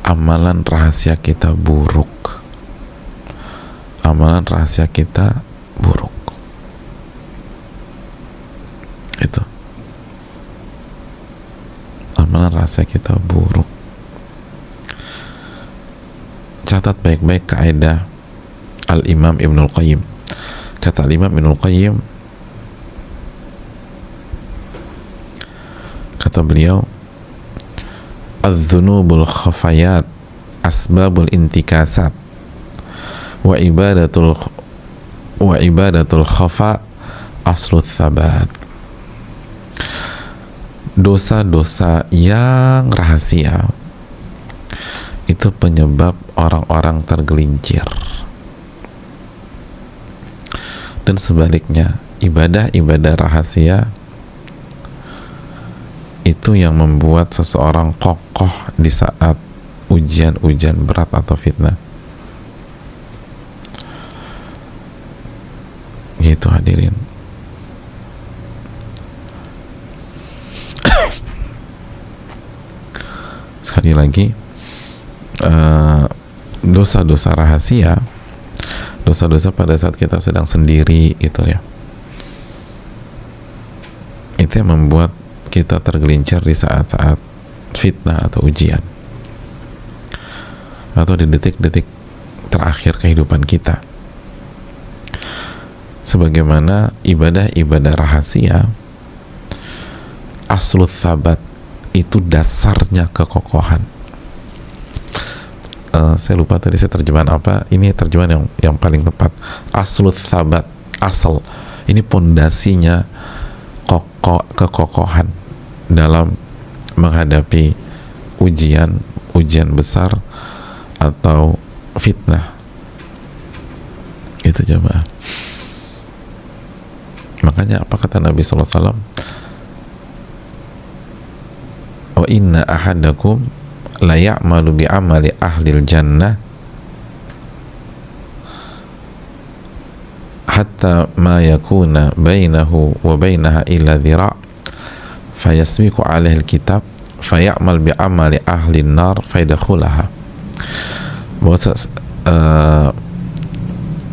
amalan rahasia kita buruk. Amalan rahasia kita buruk. Itu. Amalan rahasia kita buruk. Catat baik-baik kaidah Al-Imam Ibnul Qayyim. Kata Al-Imam Ibnul Qayyim, kata beliau, "Adz-dzunubul khafayat asbabul intikasat wa ibadatul khafa aslut thabat." Dosa-dosa yang rahasia itu penyebab orang-orang tergelincir, dan sebaliknya ibadah-ibadah rahasia itu yang membuat seseorang kokoh di saat ujian-ujian berat atau fitnah. Gitu hadirin. Sekali lagi, dosa-dosa rahasia, dosa-dosa pada saat kita sedang sendiri gitu ya, itu yang membuat kita tergelincir di saat-saat fitnah atau ujian, atau di detik-detik terakhir kehidupan kita. Sebagaimana ibadah-ibadah rahasia, aslut thabat, itu dasarnya kekokohan. Saya lupa tadi saya terjemahan apa, ini terjemahan yang paling tepat. Aslut thabat, asal, ini pondasinya kekokohan dalam menghadapi ujian besar atau fitnah. Itu jemaah. Makanya apa kata Nabi SAW? Wa inna ahadakum la ya'malu bi amali ahlil jannah hatta ma yakuna bainahu wa bainaha illa dhira' fayasbiqu alaihi alkitab faya'mal bi amali ahlin nar fayadkhulaha. Bahwa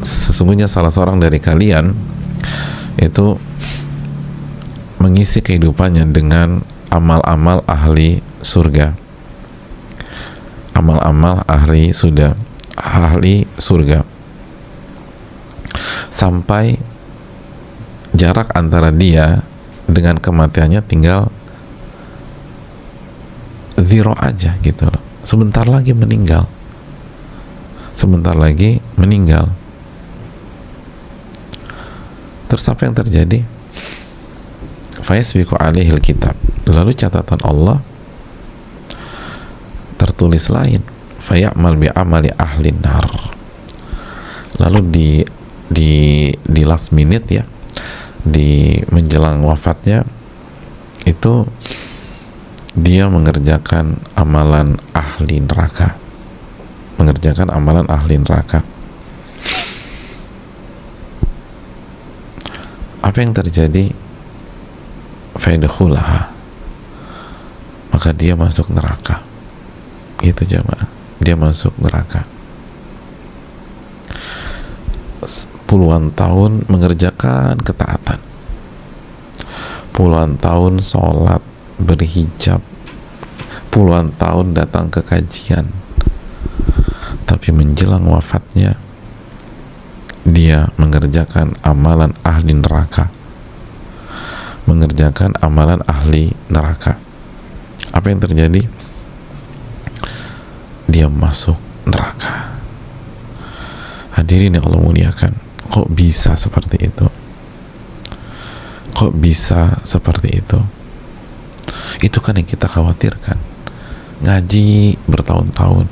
sesungguhnya salah seorang dari kalian itu mengisi kehidupannya dengan amal-amal ahli surga, amal-amal ahli surga, sampai jarak antara dia dengan kematiannya tinggal zero aja gitu loh. Sebentar lagi meninggal. Terus apa yang terjadi? Fayasbiqu alaihil kitab, lalu catatan Allah tertulis lain, faya'mal bi amali ahlin nar. Lalu di last minute ya, di menjelang wafatnya itu dia mengerjakan amalan ahli neraka, Apa yang terjadi? Fayadkhulaha, maka dia masuk neraka. Gitu jemaah, dia masuk neraka. Puluhan tahun mengerjakan ketaatan, puluhan tahun sholat, berhijab, puluhan tahun datang ke kajian, tapi menjelang wafatnya dia mengerjakan amalan ahli neraka, Apa yang terjadi? Dia masuk neraka. Hadirin yang Allah muliakan, kok bisa seperti itu? Itu kan yang kita khawatirkan. Ngaji bertahun-tahun,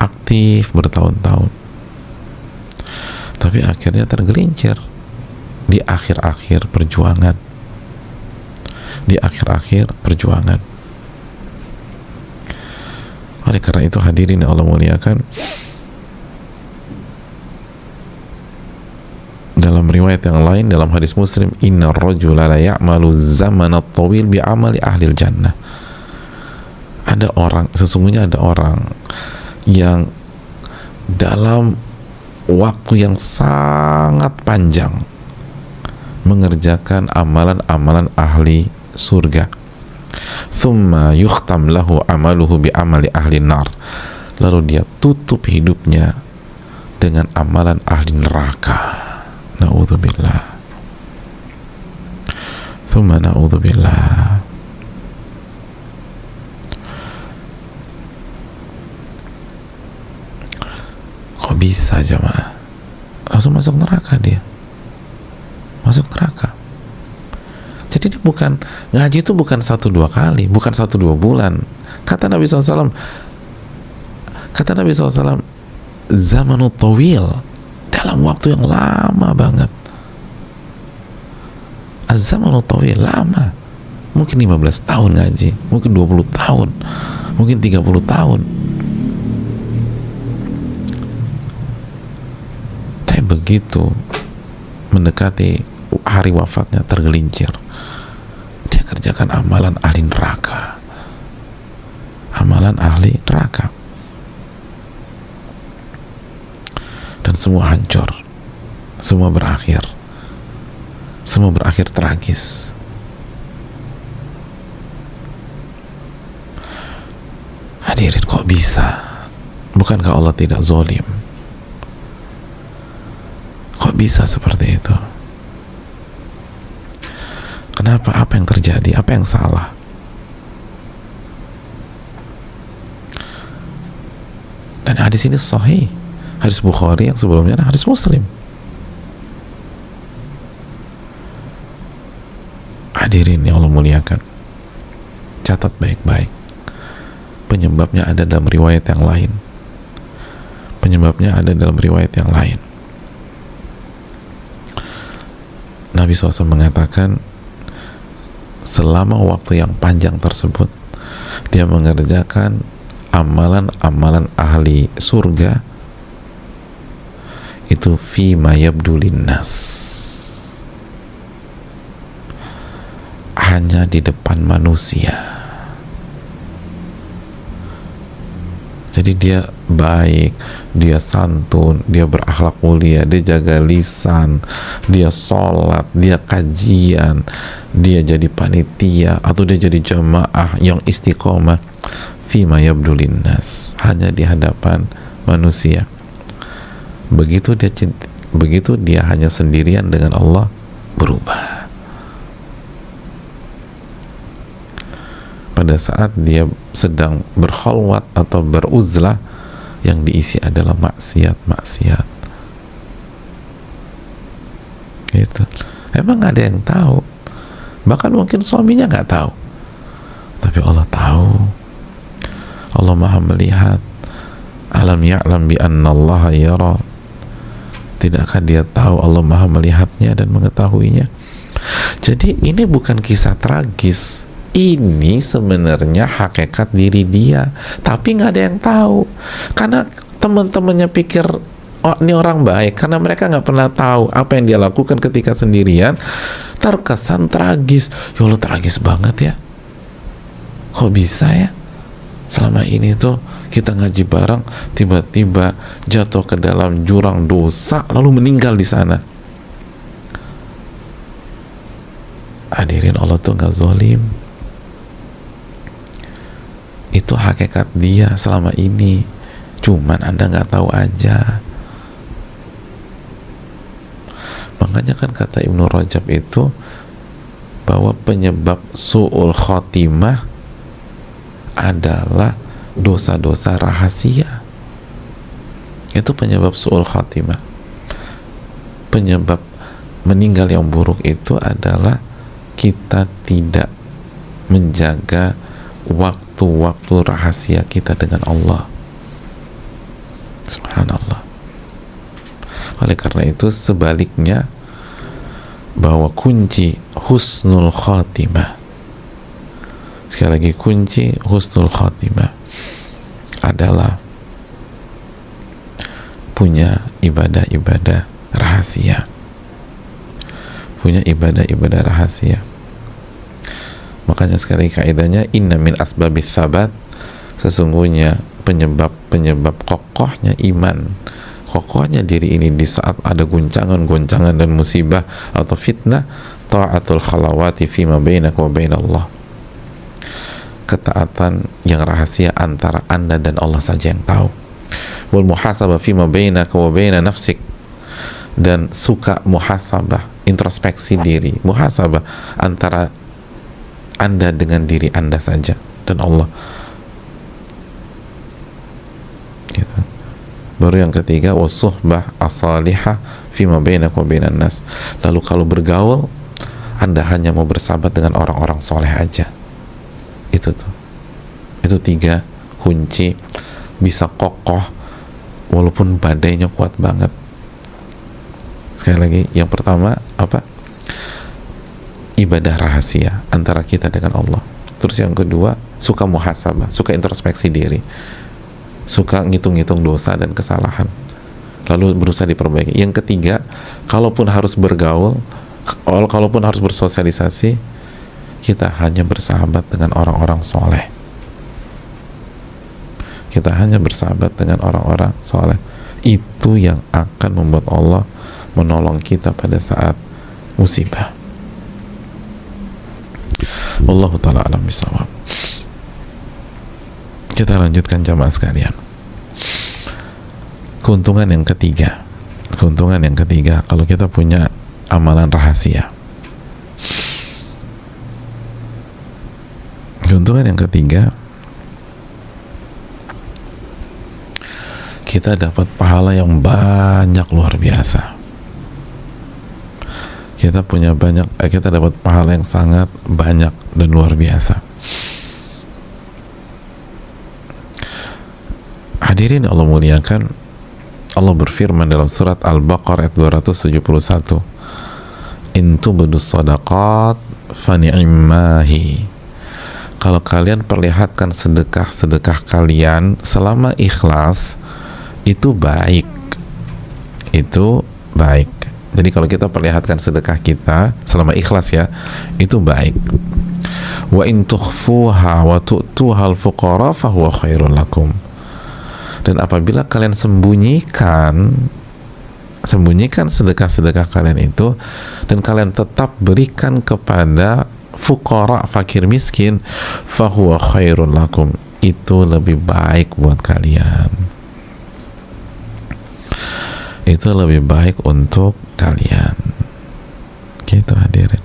aktif bertahun-tahun, tapi akhirnya tergelincir di akhir-akhir perjuangan, di akhir-akhir perjuangan. Oleh karena itu hadirin yang Allah muliakan, dalam riwayat yang lain dalam hadis Muslim, inna rajula la ya'malu zaman at-tawil bi amali ahli jannah. Ada orang, sesungguhnya ada orang yang dalam waktu yang sangat panjang mengerjakan amalan-amalan ahli surga. Thumma yukhtam lahu amaluhu bi amali ahli nar. Lalu dia tutup hidupnya dengan amalan ahli neraka. Na'udzubillah. Thumma na'udzubillah. Kok bisa jemaah? Langsung masuk neraka dia. Masuk neraka. Jadi dia bukan, ngaji itu bukan 1-2 kali, bukan 1-2 bulan. Kata Nabi SAW, zamanut tawil, dalam waktu yang lama banget. Az-zamanut tawil, lama. Mungkin 15 tahun ngaji, mungkin 20 tahun, mungkin 30 tahun. Tapi begitu mendekati hari wafatnya tergelincir. Dia kerjakan amalan ahli neraka. Amalan ahli neraka. Dan semua hancur. Semua berakhir. Semua berakhir tragis. Hadirin, kok bisa? Bukankah Allah tidak zalim? Kok bisa seperti itu? Kenapa? Apa yang terjadi? Apa yang salah? Dan hadis ini sahih. Hadis Bukhari yang sebelumnya adalah hadis Muslim. Hadirin yang Allah muliakan, catat baik-baik. Penyebabnya ada dalam riwayat yang lain. Penyebabnya ada dalam riwayat yang lain. Nabi SAW mengatakan, selama waktu yang panjang tersebut dia mengerjakan amalan-amalan ahli surga itu fi ma yabdu linnas, hanya di depan manusia. Jadi dia baik, dia santun, dia berakhlak mulia, dia jaga lisan, dia sholat, dia kajian, dia jadi panitia, atau dia jadi jamaah yang istiqomah, fima yabdu linnas, hanya di hadapan manusia. Begitu dia hanya sendirian dengan Allah, berubah. Pada saat dia sedang berkhalwat atau beruzlah, yang diisi adalah maksiat-maksiat. Gitu. Emang gak ada yang tahu. Bahkan mungkin suaminya gak tahu. Tapi Allah tahu. Allah Maha melihat. Alam ya'lam bi anna Allah yara. Tidakkah dia tahu Allah Maha melihatnya dan mengetahuinya? Jadi ini bukan kisah tragis. Ini sebenarnya hakikat diri dia, tapi nggak ada yang tahu karena teman-temannya pikir, oh ini orang baik, karena mereka nggak pernah tahu apa yang dia lakukan ketika sendirian, terkesan tragis. Ya Allah, tragis banget ya, kok bisa ya selama ini tuh kita ngaji bareng, tiba-tiba jatuh ke dalam jurang dosa lalu meninggal di sana. Hadirin, Allah tuh nggak zalim. Itu hakikat dia selama ini, cuman Anda nggak tahu aja. Makanya kan kata Ibnu Rajab itu bahwa penyebab su'ul khotimah adalah dosa-dosa rahasia. Itu penyebab su'ul khotimah. Penyebab meninggal yang buruk itu adalah kita tidak menjaga waktu-waktu rahasia kita dengan Allah. Subhanallah. Oleh karena itu sebaliknya, bahwa kunci husnul khatimah, sekali lagi, kunci husnul khatimah adalah punya ibadah-ibadah rahasia, punya ibadah-ibadah rahasia. Makanya sekali kaidahnya, inna min asbabits sabat, sesungguhnya penyebab kokohnya iman, kokohnya diri ini di saat ada guncangan-guncangan dan musibah atau fitnah, ta'atul khalawati fima bainaka wa bainallah, ketaatan yang rahasia antara Anda dan Allah saja yang tahu. Wal muhasabah fima bainaka wa baina nafsik, dan suka muhasabah, introspeksi diri, muhasabah antara Anda dengan diri Anda saja dan Allah. Gitu. Baru yang ketiga, wasuhbah as-salihah fima bainaka wa bainan nas. Lalu kalau bergaul, Anda hanya mau bersahabat dengan orang-orang soleh aja. Itu 3 kunci bisa kokoh walaupun badainya kuat banget. Sekali lagi, yang pertama apa? Ibadah rahasia antara kita dengan Allah. Terus yang kedua, suka muhasabah, suka introspeksi diri, suka ngitung-ngitung dosa dan kesalahan, lalu berusaha diperbaiki. Yang ketiga, kalaupun harus bergaul, kalaupun harus bersosialisasi, kita hanya bersahabat dengan orang-orang soleh. Kita hanya bersahabat dengan orang-orang soleh. Itu yang akan membuat Allah menolong kita pada saat musibah. Wallahu ta'ala alam bisawab. Kita lanjutkan jamaah sekalian. Keuntungan yang ketiga kalau kita punya amalan rahasia. Keuntungan yang ketiga, kita dapat pahala yang banyak, luar biasa. Kita dapat pahala yang sangat banyak dan luar biasa. Hadirin Allah muliakan, Allah berfirman dalam surat Al-Baqarah ayat 271, in tubdus sadaqat fani'immahi, kalau kalian perlihatkan sedekah kalian selama ikhlas, itu baik. Jadi kalau kita perlihatkan sedekah kita selama ikhlas, ya, itu baik. Wa in tukhfuha wa tu'tuha al-fuqara fa huwa khairul lakum. Dan apabila kalian sembunyikan sedekah kalian itu, dan kalian tetap berikan kepada fuqara, fakir miskin, fa huwa khairul lakum, itu lebih baik buat kalian. Itu lebih baik untuk kalian. Gitu hadirin.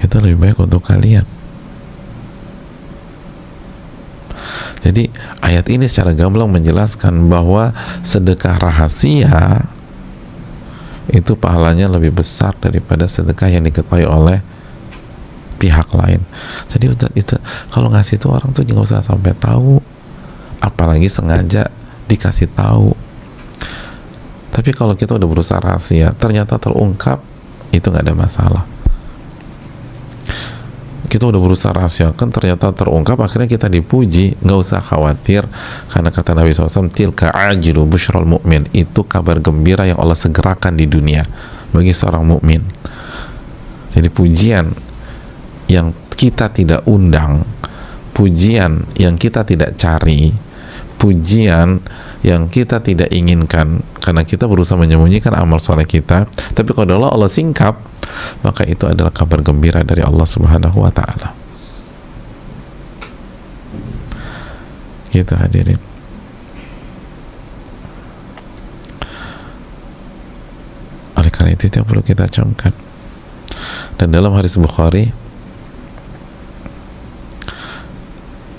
Itu lebih baik untuk kalian. Jadi ayat ini secara gamblang menjelaskan bahwa sedekah rahasia itu pahalanya lebih besar daripada sedekah yang diketahui oleh pihak lain. Jadi itu kalau ngasih itu orang tuh nggak usah sampai tahu, apalagi sengaja dikasih tahu. Tapi kalau kita udah berusaha rahasia, ternyata terungkap, itu nggak ada masalah. Kita udah berusaha rahasiakan, ternyata terungkap, akhirnya kita dipuji, nggak usah khawatir, karena kata Nabi SAW, tilka ajilu busyral mu'min, itu kabar gembira yang Allah segerakan di dunia bagi seorang mukmin. Jadi pujian yang kita tidak undang, pujian yang kita tidak cari, pujian yang kita tidak inginkan, karena kita berusaha menyembunyikan amal soleh kita, tapi kalau Allah singkap, maka itu adalah kabar gembira dari Allah Subhanahu wa ta'ala. Gitu hadirin. Oleh karena itu yang perlu kita camkan. Dan dalam hadis Bukhari,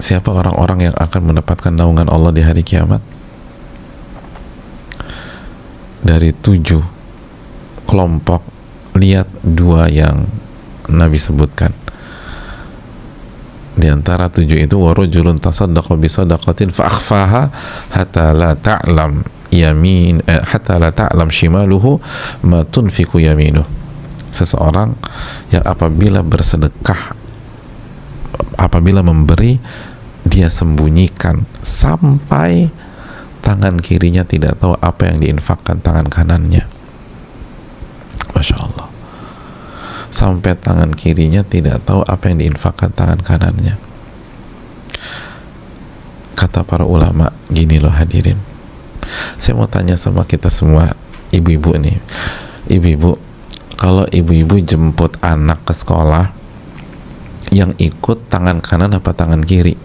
siapa orang-orang yang akan mendapatkan naungan Allah di hari kiamat? Dari 7 kelompok, lihat 2 yang Nabi sebutkan. Di antara 7 itu, warujulun tasaddaqa bisadaqatin fa akhfaha hatta la ta'lam hatta la ta'lam shimaluhu ma tunfiqu yaminuh. Seseorang yang apabila bersedekah, apabila memberi, dia sembunyikan sampai tangan kirinya tidak tahu apa yang diinfakkan tangan kanannya. Masya Allah. Sampai tangan kirinya tidak tahu apa yang diinfakkan tangan kanannya. Kata para ulama, gini loh hadirin, saya mau tanya sama kita semua, ibu-ibu nih, ibu-ibu, kalau ibu-ibu jemput anak ke sekolah, yang ikut tangan kanan apa tangan kiri?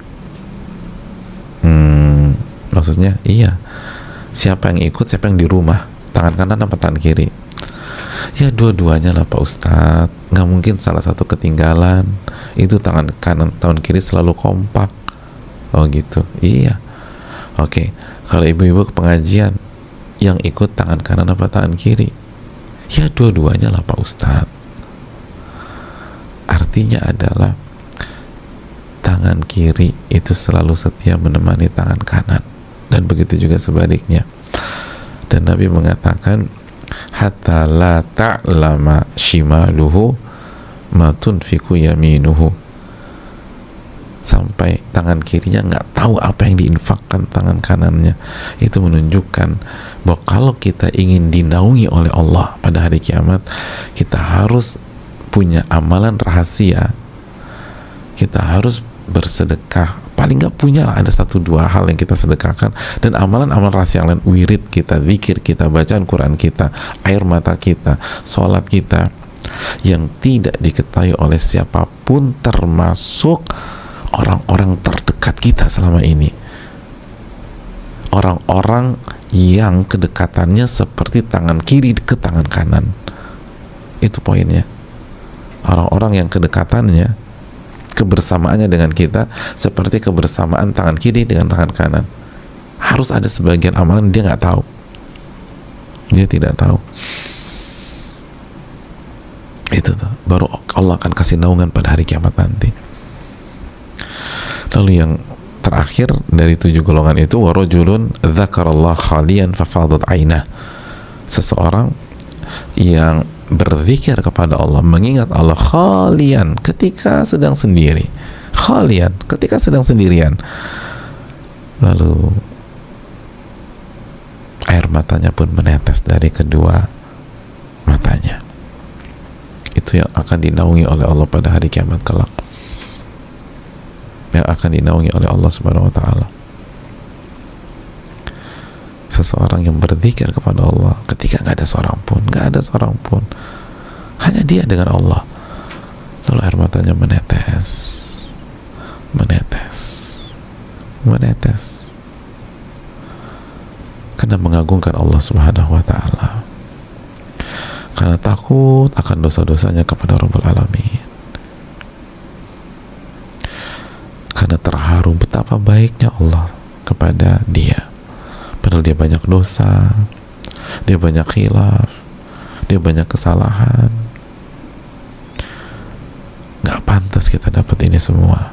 Maksudnya, iya, siapa yang ikut, siapa yang di rumah, tangan kanan apa tangan kiri? Ya dua-duanya lah Pak Ustadz, nggak mungkin salah satu ketinggalan, itu tangan kanan, tangan kiri selalu kompak. Oh gitu, iya. Oke, kalau ibu-ibu ke pengajian, yang ikut tangan kanan apa tangan kiri? Ya dua-duanya lah Pak Ustadz. Artinya adalah tangan kiri itu selalu setia menemani tangan kanan, dan begitu juga sebaliknya. Dan Nabi mengatakan, hatta la ta'lama shimaluhu ma tunfiqu yaminuhu, sampai tangan kirinya nggak tahu apa yang diinfakkan tangan kanannya. Itu menunjukkan bahwa kalau kita ingin dinaungi oleh Allah pada hari kiamat, kita harus punya amalan rahasia, kita harus bersedekah, paling nggak punya lah ada 1-2 hal yang kita sedekahkan, dan amalan-amalan rahasia yang lain, wirid kita, zikir kita, bacaan Quran kita, air mata kita, sholat kita, yang tidak diketahui oleh siapapun, termasuk orang-orang terdekat kita selama ini, orang-orang yang kedekatannya seperti tangan kiri ke tangan kanan. Itu poinnya. Orang-orang yang kedekatannya, kebersamaannya dengan kita seperti kebersamaan tangan kiri dengan tangan kanan. Harus ada sebagian amalan dia nggak tahu, dia tidak tahu. Itu tuh, baru Allah akan kasih naungan pada hari kiamat nanti. Lalu yang terakhir dari 7 golongan itu, warajulun dzakarallah khalian fafadat ainah, seseorang yang berzikir kepada Allah, mengingat Allah khalian, ketika sedang sendiri, khalian, ketika sedang sendirian, lalu air matanya pun menetes dari kedua matanya. Itu yang akan dinaungi oleh Allah pada hari kiamat kelak, yang akan dinaungi oleh Allah Subhanahu wa ta'ala. Seseorang yang berzikir kepada Allah ketika nggak ada seorang pun, hanya dia dengan Allah, lalu air matanya menetes, karena mengagungkan Allah Subhanahu wa ta'ala, karena takut akan dosa-dosanya kepada Rabbul Alamin, karena terharu betapa baiknya Allah kepada dia. Padahal dia banyak dosa, dia banyak khilaf, dia banyak kesalahan. Gak pantas kita dapat ini semua.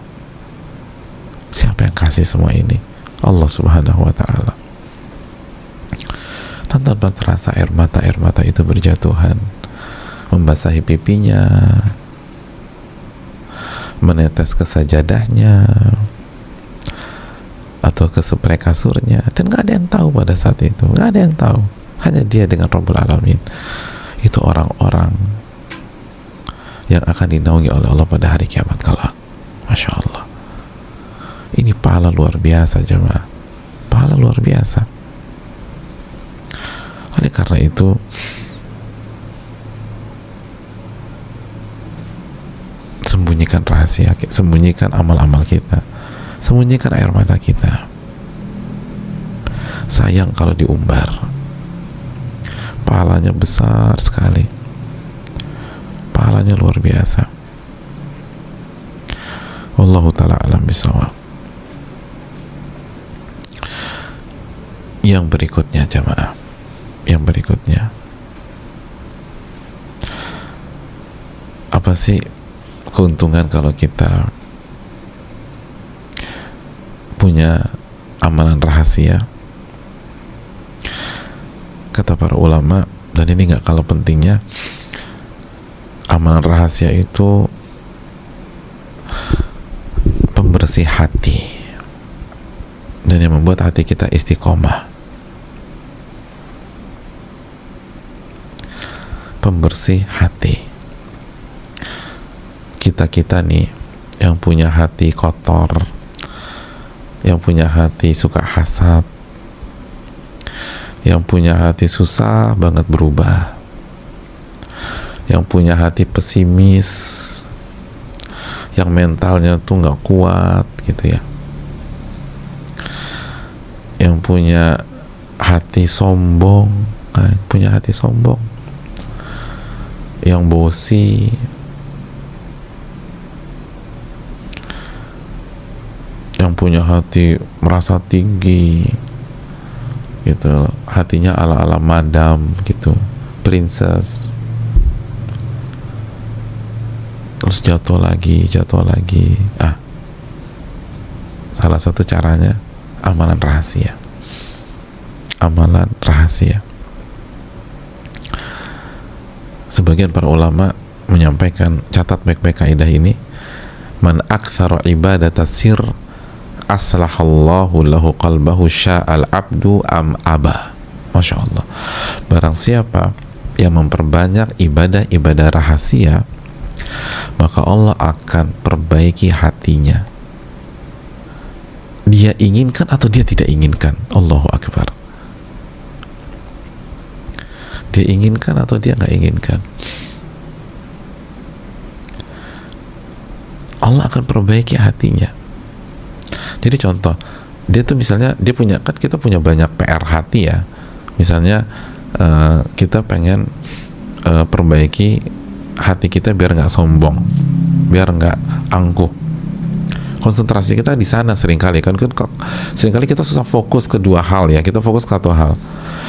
Siapa yang kasih semua ini? Allah Subhanahu wa ta'ala. Tanpa terasa air mata itu berjatuhan, membasahi pipinya, menetes ke sajadahnya atau ke spray kasurnya, dan gak ada yang tahu pada saat itu, gak ada yang tahu, hanya dia dengan Rabbul Alamin. Itu orang-orang yang akan dinaungi oleh Allah pada hari kiamat kelak. Masya Allah, ini pahala luar biasa jemaah, pahala luar biasa. Oleh karena itu, sembunyikan rahasia, sembunyikan amal-amal kita, sembunyikan air mata kita. Sayang kalau diumbar, pahalanya besar sekali, pahalanya luar biasa. Wallahu ta'ala alam bisawab. Yang berikutnya jemaah, yang berikutnya, apa sih keuntungan kalau kita punya amalan rahasia? kata para ulama, dan ini nggak kalah pentingnya, amalan rahasia itu pembersih hati dan yang membuat hati kita istiqomah. Pembersih hati. Kita nih yang punya hati kotor, yang punya hati suka hasad, yang punya hati susah banget berubah, yang punya hati pesimis, yang mentalnya tuh nggak kuat gitu ya, yang punya hati sombong, punya hati sombong, yang bosi, yang punya hati merasa tinggi gitu, hatinya ala-ala madam gitu, princess, terus jatuh lagi. Salah satu caranya amalan rahasia. Sebagian para ulama menyampaikan, catat baik-baik kaidah ini, man aktsara ibadata sir aslahallahu lahu qalbahu sya'al abdu am aba. Masya Allah. Barang siapa yang memperbanyak ibadah rahasia, maka Allah akan perbaiki hatinya, dia inginkan atau dia tidak inginkan. Allahu Akbar. Dia inginkan atau dia nggak inginkan, Allah akan perbaiki hatinya. Jadi contoh, dia tuh misalnya dia punya, kan kita punya banyak PR hati ya. Misalnya kita pengen perbaiki hati kita biar nggak sombong, biar nggak angkuh. Konsentrasi kita di sana seringkali kan seringkali kita susah fokus ke dua hal ya, kita fokus ke satu hal.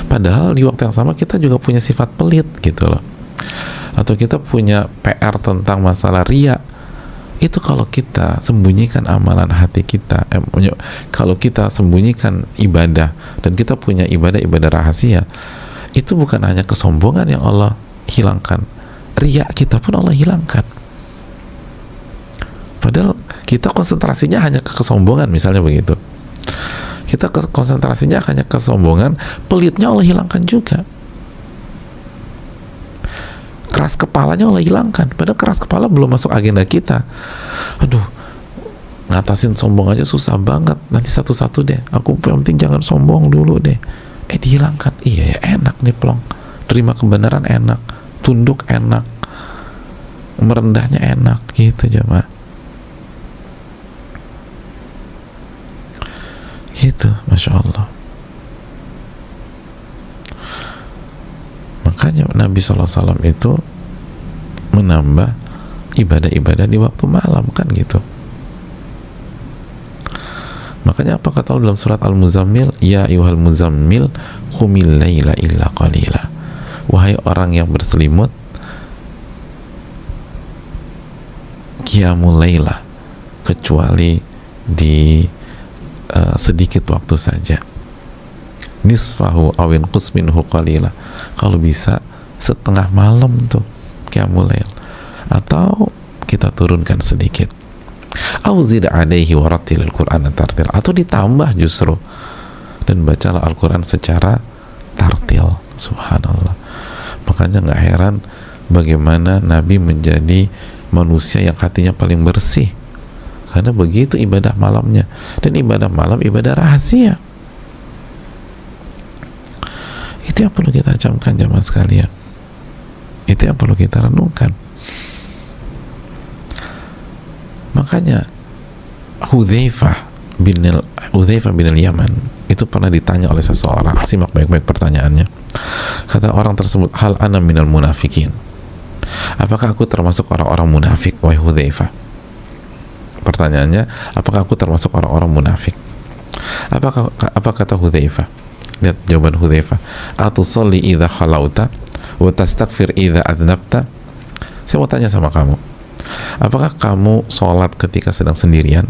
Padahal di waktu yang sama kita juga punya sifat pelit gitu loh. Atau kita punya PR tentang masalah riya. Itu kalau kita sembunyikan amalan hati kita, kalau kita sembunyikan ibadah dan kita punya ibadah rahasia, itu bukan hanya kesombongan yang Allah hilangkan, riya kita pun Allah hilangkan. Padahal kita konsentrasinya hanya ke kesombongan, misalnya begitu. Kita konsentrasinya hanya ke kesombongan, pelitnya Allah hilangkan juga. Keras kepalanya Allah hilangkan. Padahal keras kepala belum masuk agenda kita. Aduh, ngatasin sombong aja susah banget. Nanti satu-satu deh. Aku yang penting jangan sombong dulu deh. Dihilangkan. Iya ya, enak nih plong. Terima kebenaran enak. Tunduk enak. Merendahnya enak. Gitu jemaah. Gitu, Masya Allah. Makanya Nabi SAW itu menambah ibadah-ibadah di waktu malam kan gitu. Makanya apa kata Allah dalam surat Al-Muzammil, ya ayyuhal muzammil qumil laila illa qalila. Wahai orang yang berselimut, qiyamul laila, kecuali di sedikit waktu saja, nisfahu awin qusminhu qalila, kalau bisa setengah malam tuh qiyamul lail, atau kita turunkan sedikit, au zid alaihi warattilil qur'ana tartil, atau ditambah justru, dan bacalah Al-Quran secara tartil. Subhanallah. Makanya nggak heran bagaimana Nabi menjadi manusia yang hatinya paling bersih, karena begitu ibadah malamnya. Dan ibadah malam ibadah rahasia. Itu yang perlu kita camkan jamaah sekalian. Itu yang perlu kita renungkan. Makanya Hudzaifah bin al-Yaman itu pernah ditanya oleh seseorang. Simak baik-baik pertanyaannya. Kata orang tersebut, hal ana minal munafikin, apakah aku termasuk orang-orang munafik, wahai Hudzaifah? Pertanyaannya, apakah aku termasuk orang-orang munafik? Apa kata Hudzaifah? Lihat jawaban Hudzaifah. Atusolli idza khalauta wa tastaghfir idza adnabta. Saya mau tanya sama kamu, apakah kamu sholat ketika sedang sendirian?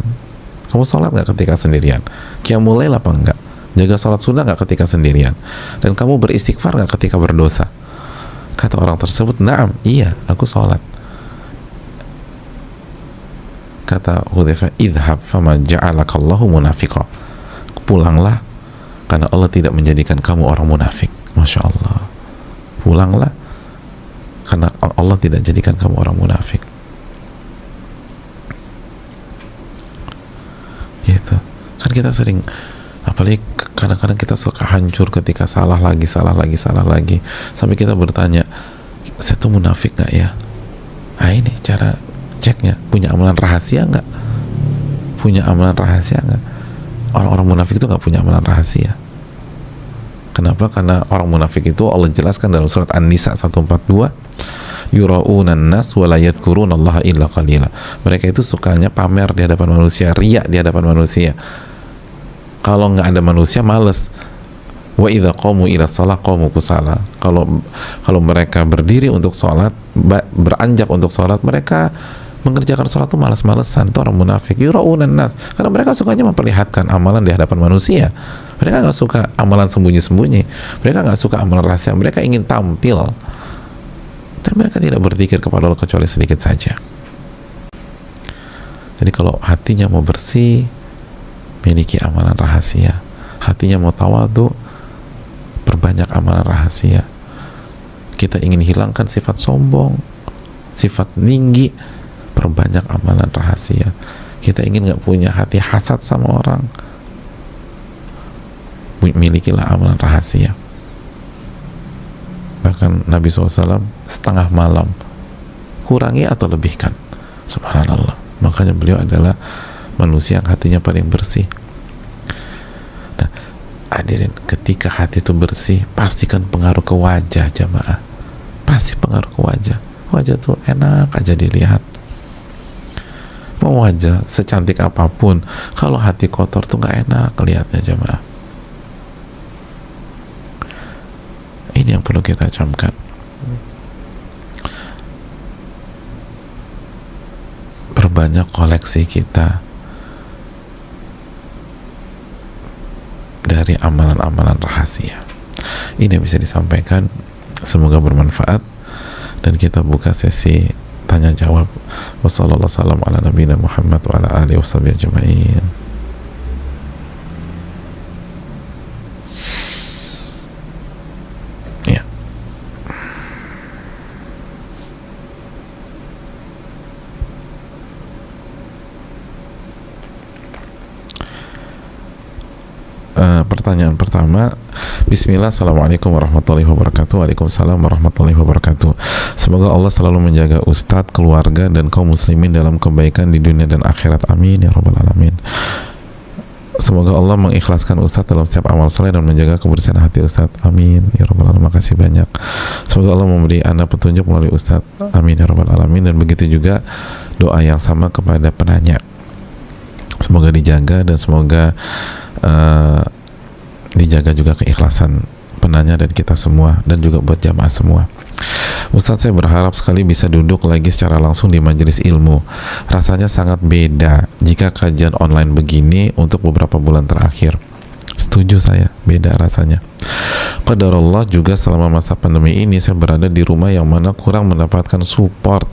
Kamu sholat nggak ketika sendirian? Qiyamul lail apa enggak? Jaga sholat sunnah nggak ketika sendirian? Dan kamu beristighfar nggak ketika berdosa? Kata orang tersebut, na'am, iya, aku sholat. Kata Hudzaifah, idhab fama ja'alakallahu munafiqa. Pulanglah, karena Allah tidak menjadikan kamu orang munafik. Masya Allah. Pulanglah, karena Allah tidak jadikan kamu orang munafik. Gitu. Kan kita sering, apalagi kadang-kadang kita suka hancur ketika salah lagi, sampai kita bertanya, saya tuh munafik nggak ya? Nah ini cara ceknya. Punya amalan rahasia nggak? Punya amalan rahasia nggak? Orang-orang munafik itu nggak punya amalan rahasia. Kenapa? Karena orang munafik itu Allah jelaskan dalam surat An-Nisa 142, yura'unan nas wa la yadhkurunallaha illa qalila. Mereka itu sukanya pamer di hadapan manusia, riya di hadapan manusia. Kalau nggak ada manusia, males. Wa idza qamu ila shalah qamu kusala. Kalau mereka berdiri untuk sholat, beranjak untuk sholat, mereka mengerjakan sholat itu malas-malesan. Itu orang munafik. Yura'unan nas, karena mereka sukanya memperlihatkan amalan di hadapan manusia. Mereka nggak suka amalan sembunyi-sembunyi. Mereka nggak suka amalan rahasia. Mereka ingin tampil. Dan mereka tidak berpikir kepada Allah kecuali sedikit saja. Jadi kalau hatinya mau bersih, miliki amalan rahasia. Hatinya mau tawadhu, perbanyak amalan rahasia. Kita ingin hilangkan sifat sombong, sifat tinggi, perbanyak amalan rahasia. Kita ingin nggak punya hati hasad sama orang, milikilah amalan rahasia. Bahkan Nabi SAW setengah malam, kurangi atau lebihkan. Subhanallah. Makanya beliau adalah manusia yang hatinya paling bersih. Nah, hadirin, ketika hati itu bersih, pastikan pengaruh ke wajah, jamaah. Pasti pengaruh ke wajah. Wajah tuh enak aja dilihat. Mau wajah secantik apapun, kalau hati kotor tuh nggak enak kelihatnya, jamaah. Ini yang perlu kita camkan. Perbanyak koleksi kita dari amalan-amalan rahasia. Ini yang bisa disampaikan, semoga bermanfaat, dan kita buka sesi tanya jawab. Wassalamualaikum warahmatullahi wabarakatuh. Pertanyaan pertama, Bismillah, Assalamualaikum warahmatullahi wabarakatuh. Waalaikumsalam warahmatullahi wabarakatuh. Semoga Allah selalu menjaga Ustadz, keluarga, dan kaum muslimin dalam kebaikan di dunia dan akhirat. Amin ya rabbal alamin. Semoga Allah mengikhlaskan Ustadz dalam setiap amal soleh dan menjaga kebersihan hati Ustadz. Amin ya rabbal alamin. Makasih banyak. Semoga Allah memberi anda petunjuk melalui Ustadz. Amin ya rabbal alamin. Dan begitu juga doa yang sama kepada penanya. Semoga dijaga, dan semoga dijaga juga keikhlasan penanya dan kita semua, dan juga buat jamaah semua. Ustadz, saya berharap sekali bisa duduk lagi secara langsung di majelis ilmu. Rasanya sangat beda jika kajian online begini untuk beberapa bulan terakhir. Setuju saya, beda rasanya. Qadarullah juga selama masa pandemi ini saya berada di rumah yang mana kurang mendapatkan support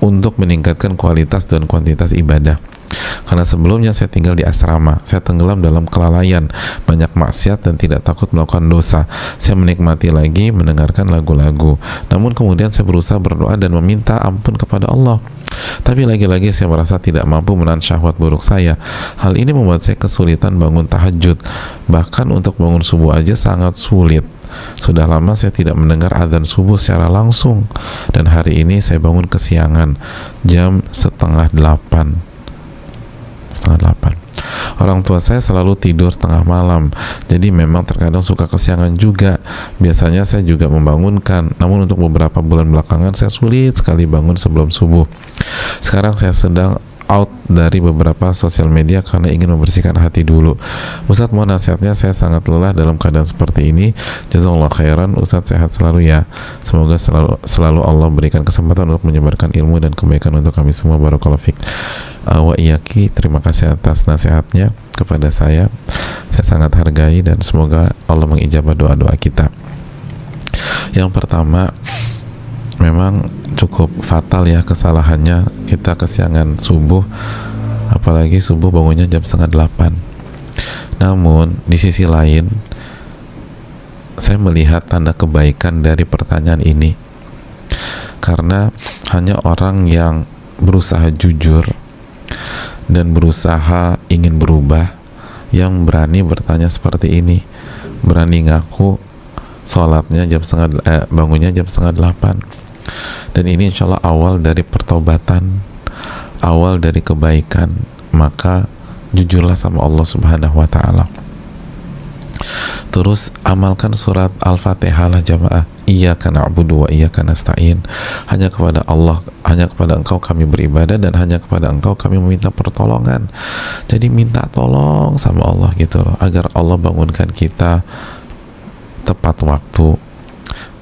untuk meningkatkan kualitas dan kuantitas ibadah. Karena sebelumnya saya tinggal di asrama, saya tenggelam dalam kelalaian, banyak maksiat dan tidak takut melakukan dosa. Saya menikmati lagi mendengarkan lagu-lagu. Namun kemudian saya berusaha berdoa dan meminta ampun kepada Allah. Tapi lagi-lagi saya merasa tidak mampu menahan syahwat buruk saya. Hal ini membuat saya kesulitan bangun tahajud. Bahkan untuk bangun subuh aja sangat sulit. Sudah lama saya tidak mendengar azan subuh secara langsung. Dan hari ini saya bangun kesiangan, jam setengah 8. Orang tua saya selalu tidur tengah malam, jadi memang terkadang suka kesiangan juga. Biasanya saya juga membangunkan, namun untuk beberapa bulan belakangan saya sulit sekali bangun sebelum subuh. Sekarang saya sedang out dari beberapa sosial media karena ingin membersihkan hati dulu. Ustadz, mohon nasihatnya, saya sangat lelah dalam keadaan seperti ini. Jazakallah khairan. Ustadz sehat selalu ya. Semoga selalu Allah berikan kesempatan untuk menyebarkan ilmu dan kebaikan untuk kami semua. Barakallahu fiik. Wa iyaki, terima kasih atas nasihatnya kepada saya. Saya sangat hargai dan semoga Allah mengijabah doa-doa kita. Yang pertama, memang cukup fatal ya kesalahannya, kita kesiangan subuh, apalagi subuh bangunnya jam 7:30. Namun di sisi lain saya melihat tanda kebaikan dari pertanyaan ini, karena hanya orang yang berusaha jujur dan berusaha ingin berubah yang berani bertanya seperti ini, berani ngaku sholatnya bangunnya jam 7:30. Dan ini insya Allah awal dari pertobatan, awal dari kebaikan. Maka jujurlah sama Allah Subhanahu wa ta'ala. Terus amalkan surat Al-Fatihah lah jamaah. Iyyaka na'budu wa iyyaka nasta'in. Hanya kepada Allah, hanya kepada Engkau kami beribadah, dan hanya kepada Engkau kami meminta pertolongan. Jadi minta tolong sama Allah gitu loh, agar Allah bangunkan kita tepat waktu.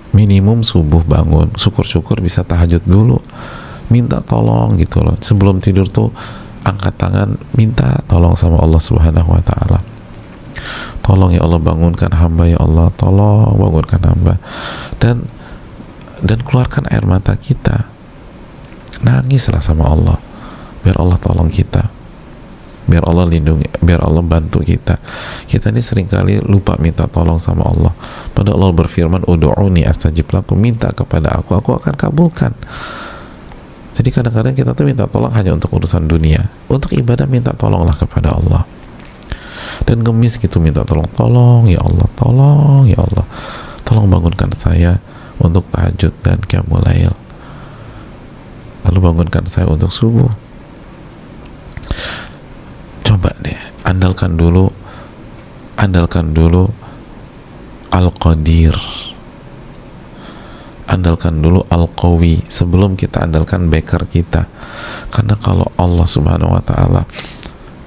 Minimum subuh bangun, syukur-syukur bisa tahajud dulu, minta tolong gitu loh. Sebelum tidur tuh angkat tangan, minta tolong sama Allah Subhanahu wa ta'ala. Tolong ya Allah bangunkan hamba, ya Allah tolong bangunkan hamba. Dan keluarkan air mata kita, nangislah sama Allah, biar Allah tolong kita, biar Allah lindungi, biar Allah bantu kita. Kita ini seringkali lupa minta tolong sama Allah. Padahal Allah berfirman, ud'uni astajib lakum, minta kepada aku akan kabulkan. Jadi kadang-kadang kita tuh minta tolong hanya untuk urusan dunia. Untuk ibadah minta tolonglah kepada Allah. Dan ngemis gitu minta tolong ya Allah, tolong ya Allah, tolong bangunkan saya untuk tahajud dan qiyamul lail. Lalu bangunkan saya untuk subuh. Coba deh, andalkan dulu Al-Qadir, andalkan dulu Al-Qawi sebelum kita andalkan backer kita. Karena kalau Allah Subhanahu wa ta'ala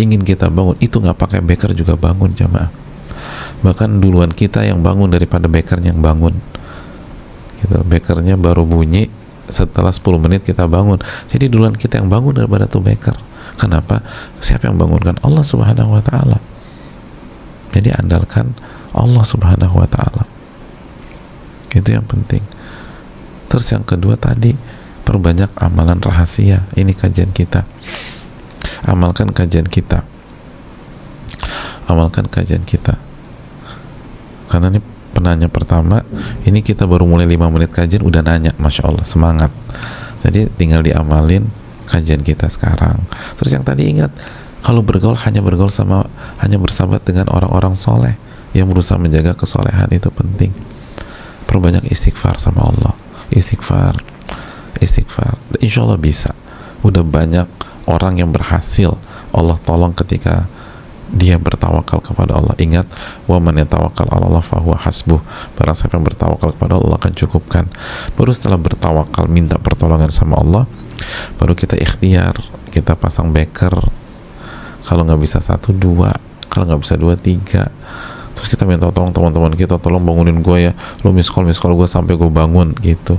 ingin kita bangun, itu nggak pakai backer juga bangun jamaah. Bahkan duluan kita yang bangun daripada backernya yang bangun gitu. Backernya baru bunyi setelah 10 menit kita bangun, jadi duluan kita yang bangun daripada tuh backer. Kenapa? Siapa yang bangunkan? Allah Subhanahu wa ta'ala. Jadi andalkan Allah Subhanahu wa ta'ala, itu yang penting. Terus yang kedua tadi, perbanyak amalan rahasia. Ini kajian kita, amalkan kajian kita, karena ini penanya pertama ini kita baru mulai 5 menit kajian udah nanya, Masya Allah, semangat. Jadi tinggal diamalin kajian kita sekarang. Terus yang tadi ingat, kalau bergaul hanya bersahabat dengan orang-orang soleh yang berusaha menjaga kesolehan, itu penting. Perbanyak istighfar sama Allah, istighfar. Insya Allah bisa. Udah banyak orang yang berhasil Allah tolong ketika dia bertawakal kepada Allah. Ingat, wa man yatawakkal 'ala Allah fahuwa hasbuh. Barang siapa yang bertawakal kepada Allah akan cukupkan. Baru setelah bertawakal minta pertolongan sama Allah, baru kita ikhtiar, kita pasang backer. Kalau nggak bisa 1, 2, kalau nggak bisa 2, 3. Terus kita minta tolong teman-teman kita, tolong bangunin gue ya, lo miss call gue sampai gue bangun gitu.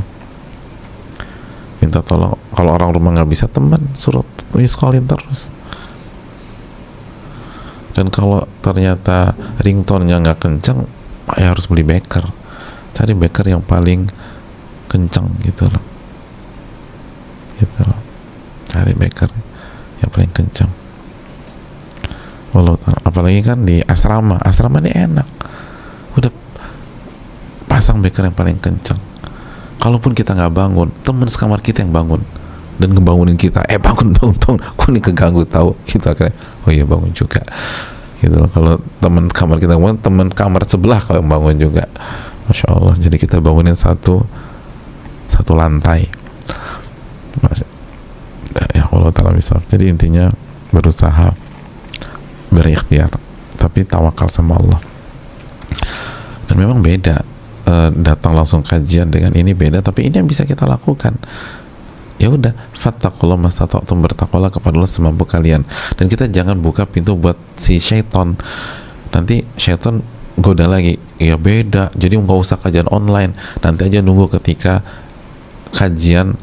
Minta tolong. Kalau orang rumah nggak bisa, teman suruh miss callin terus. Dan kalau ternyata ringtone-nya nggak kencang, ya harus beli backer. Cari backer yang paling kencang gitu loh. Cari backer yang paling kencang. Apalagi kan di asrama ini enak, udah pasang backer yang paling kencang. Kalaupun kita nggak bangun, temen sekamar kita yang bangun dan ngebangunin kita, bangun, kok ini keganggu tahu, kita kayak, oh iya bangun juga gitu loh. Kalau temen kamar kita bangun, temen kamar sebelah kalau yang bangun juga, Masya Allah. Jadi kita bangunin satu lantai, ya Allah ta'ala bisa. Jadi intinya berusaha, berikhtiar, tapi tawakal sama Allah. Dan memang beda, datang langsung kajian dengan ini beda, tapi ini yang bisa kita lakukan. Ya udah, fattaqullah mastata'tum, bertakwalah kepada Allah semampu kalian. Dan kita jangan buka pintu buat si syaitan. Nanti syaitan goda lagi, ya beda, jadi nggak usah kajian online, nanti aja nunggu ketika kajian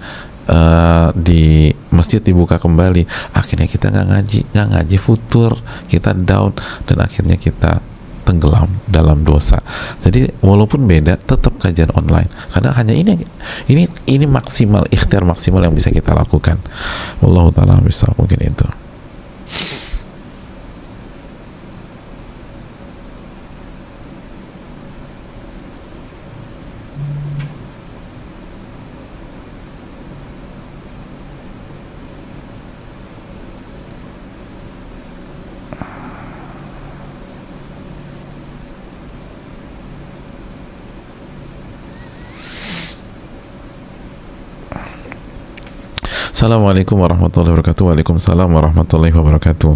di masjid dibuka kembali. Akhirnya kita nggak ngaji futur, kita down, dan akhirnya kita tenggelam dalam dosa. Jadi walaupun beda, tetap kajian online, karena hanya ini maksimal, ikhtiar maksimal yang bisa kita lakukan. Wallahu ta'ala bisa, mungkin itu. Assalamualaikum warahmatullahi wabarakatuh. Waalaikumsalam warahmatullahi wabarakatuh.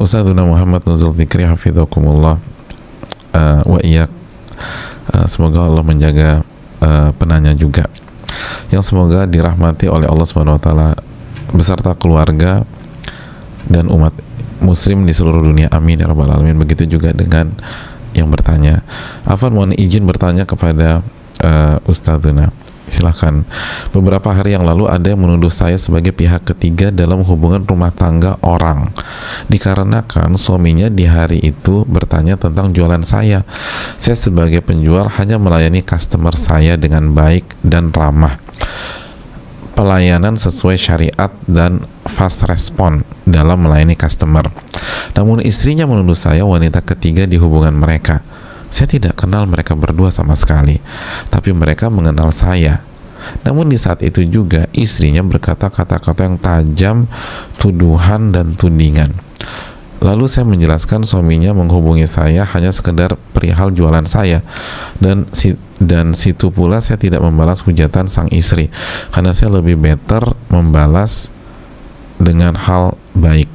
Ustadzuna Muhammad Nuzul Fikri hafidhakumullah wa iyyak. Semoga Allah menjaga penanya juga, yang semoga dirahmati oleh Allah Subhanahu wa taala beserta keluarga dan umat muslim di seluruh dunia, amin ya rabbal alamin. Begitu juga dengan yang bertanya. Afwan, mohon izin bertanya kepada Ustadzuna. Silahkan. Beberapa hari yang lalu ada yang menuduh saya sebagai pihak ketiga dalam hubungan rumah tangga orang, dikarenakan suaminya di hari itu bertanya tentang jualan saya. Saya sebagai penjual hanya melayani customer saya dengan baik dan ramah, pelayanan sesuai syariat dan fast respon dalam melayani customer. Namun istrinya menuduh saya wanita ketiga di hubungan mereka. Saya tidak kenal mereka berdua sama sekali, tapi mereka mengenal saya. Namun di saat itu juga istrinya berkata kata-kata yang tajam, tuduhan dan tudingan. Lalu saya menjelaskan suaminya menghubungi saya hanya sekedar perihal jualan saya, dan situ pula saya tidak membalas hujatan sang istri, karena saya lebih better membalas dengan hal baik.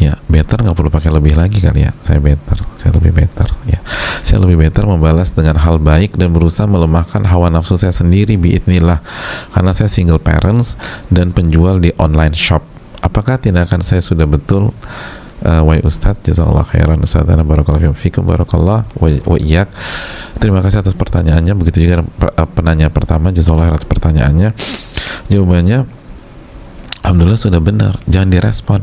Ya, better nggak perlu pakai lebih lagi kali ya. Saya lebih better ya. Saya lebih better membalas dengan hal baik dan berusaha melemahkan hawa nafsu saya sendiri biidznillah, karena saya single parents dan penjual di online shop. Apakah tindakan saya sudah betul? Wahai Ustadz, jazakallah khairan Ustadzana, barakallahu fikum, barakallah wa iyyak. Terima kasih atas pertanyaannya. Begitu juga penanya pertama, jazakallah khairan atas pertanyaannya. Jawabannya, alhamdulillah sudah benar, jangan direspon.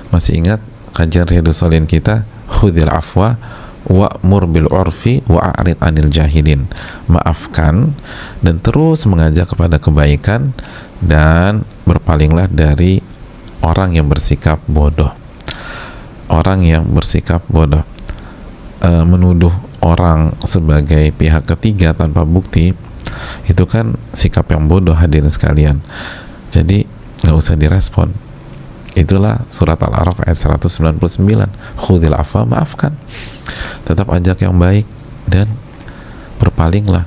Masih ingat kajian Riyadhus Shalihin kita, khudhil afwa wa'mur bil urfi wa'arid anil jahilin. Maafkan dan terus mengajak kepada kebaikan, dan berpalinglah dari orang yang bersikap bodoh. Orang yang bersikap bodoh, menuduh orang sebagai pihak ketiga tanpa bukti, itu kan sikap yang bodoh, hadirin sekalian. Jadi nggak usah direspon. Itulah surat Al-A'raf ayat 199. Khudhil afwa, maafkan, tetap ajak yang baik, dan berpalinglah.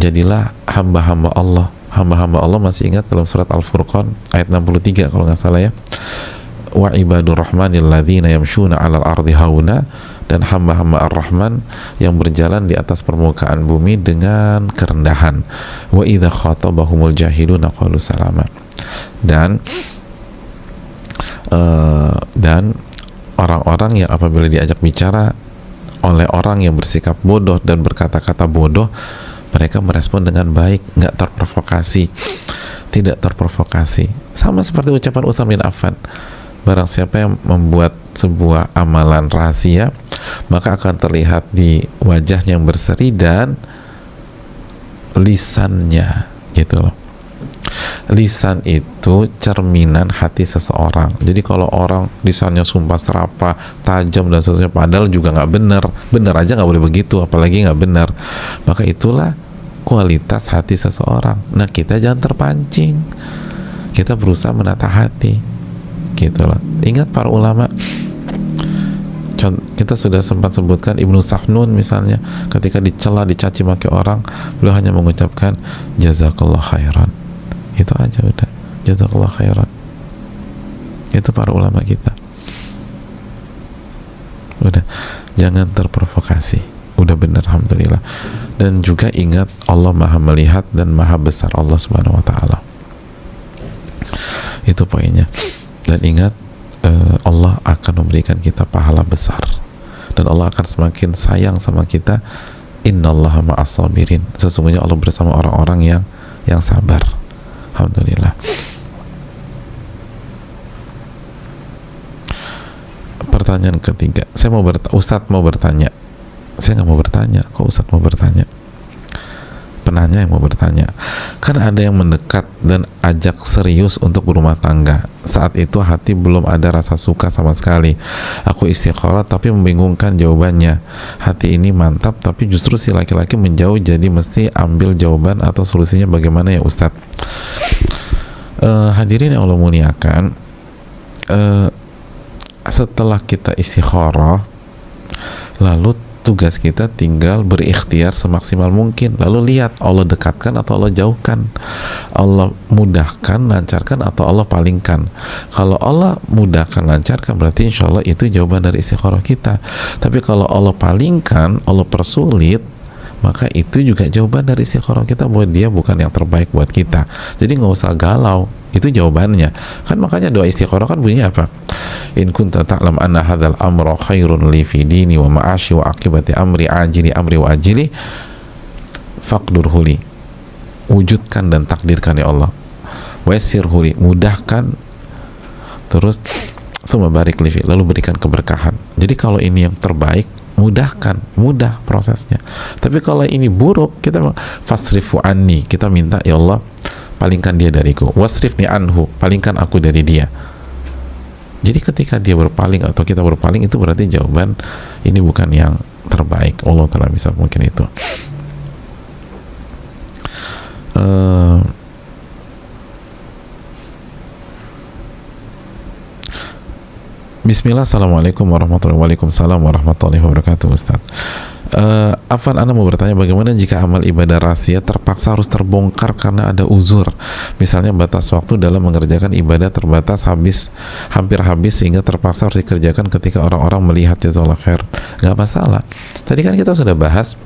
Jadilah hamba-hamba Allah. Hamba-hamba Allah, masih ingat dalam surat Al-Furqan ayat 63 kalau nggak salah ya, wa ibadur rahmanil ladzina yamshuna 'alal ardi hauna, dan hamba-hamba Ar-Rahman yang berjalan di atas permukaan bumi dengan kerendahan. Wa idza khatabahumul jahiluna qalu salama. Dan orang-orang yang apabila diajak bicara oleh orang yang bersikap bodoh dan berkata-kata bodoh, mereka merespon dengan baik, nggak terprovokasi, tidak terprovokasi. Sama seperti ucapan Utsman bin Affan, barang siapa yang membuat sebuah amalan rahasia, maka akan terlihat di wajahnya yang berseri dan lisannya, gitu loh. Lisan itu cerminan hati seseorang. Jadi kalau orang lisannya sumpah serapah, tajam dan seterusnya, padahal juga nggak benar aja nggak boleh begitu, apalagi nggak benar. Maka itulah kualitas hati seseorang. Nah, kita jangan terpancing. Kita berusaha menata hati, gitu loh. Ingat para ulama, kita sudah sempat sebutkan Ibnu Sahnun misalnya, ketika dicela, dicaci maki orang, beliau hanya mengucapkan jazakallah khairan. Itu aja udah, jazakallah khairan. Itu para ulama kita. Udah, jangan terprovokasi. udah benar, alhamdulillah. Dan juga ingat Allah maha melihat dan maha besar Allah subhanahu wa ta'ala. Itu poinnya. Dan ingat Allah akan memberikan kita pahala besar, dan Allah akan semakin sayang sama kita. Innallaha ma'as sabirin, sesungguhnya Allah bersama orang-orang yang sabar. Alhamdulillah. Pertanyaan ketiga, Ustadz mau bertanya. Saya nggak mau bertanya, kok Ustadz mau bertanya? Penanya yang mau bertanya. Kan ada yang mendekat dan ajak serius untuk berumah tangga. Saat itu hati belum ada rasa suka sama sekali. Aku istikharah tapi membingungkan jawabannya. Hati ini mantap tapi justru si laki-laki menjauh, jadi mesti ambil jawaban atau solusinya bagaimana ya Ustadz? Hadirin yang Allah muliakan, setelah kita istikharah, lalu tugas kita tinggal berikhtiar semaksimal mungkin. Lalu lihat Allah dekatkan atau Allah jauhkan, Allah mudahkan, lancarkan atau Allah palingkan. Kalau Allah mudahkan, lancarkan, berarti insya Allah itu jawaban dari istikharah kita. Tapi kalau Allah palingkan, Allah persulit, maka itu juga jawaban dari istikharah kita bahwa dia bukan yang terbaik buat kita. Jadi nggak usah galau, itu jawabannya. Kan makanya doa istikharah kan bunyinya apa? In kunta ta'lam anna hadzal amra khairun li fi dini wa ma'ashi wa aqibati amri ajili amri wa ajili faqdurhu li, wujudkan dan takdirkan ya Allah. Wassirhu li, mudahkan, terus tsumma barik li, lalu berikan keberkahan. Jadi kalau ini yang terbaik, mudahkan, mudah prosesnya. Tapi kalau ini buruk, kita fasrifu anni, kita minta ya Allah palingkan dia dariku. Wasrifni anhu, palingkan aku dari dia. Jadi ketika dia berpaling atau kita berpaling, itu berarti jawaban ini bukan yang terbaik. Allah telah bisa mungkin itu. Bismillah, assalamualaikum warahmatullahi wabarakatuh. Ustaz, Afan, Anda mau bertanya bagaimana jika amal ibadah rahasia terpaksa harus terbongkar karena ada uzur, misalnya batas waktu dalam mengerjakan ibadah terbatas, hampir habis sehingga terpaksa harus dikerjakan ketika orang-orang melihat, jazakallah khair. Gak masalah. Tadi kan kita sudah bahas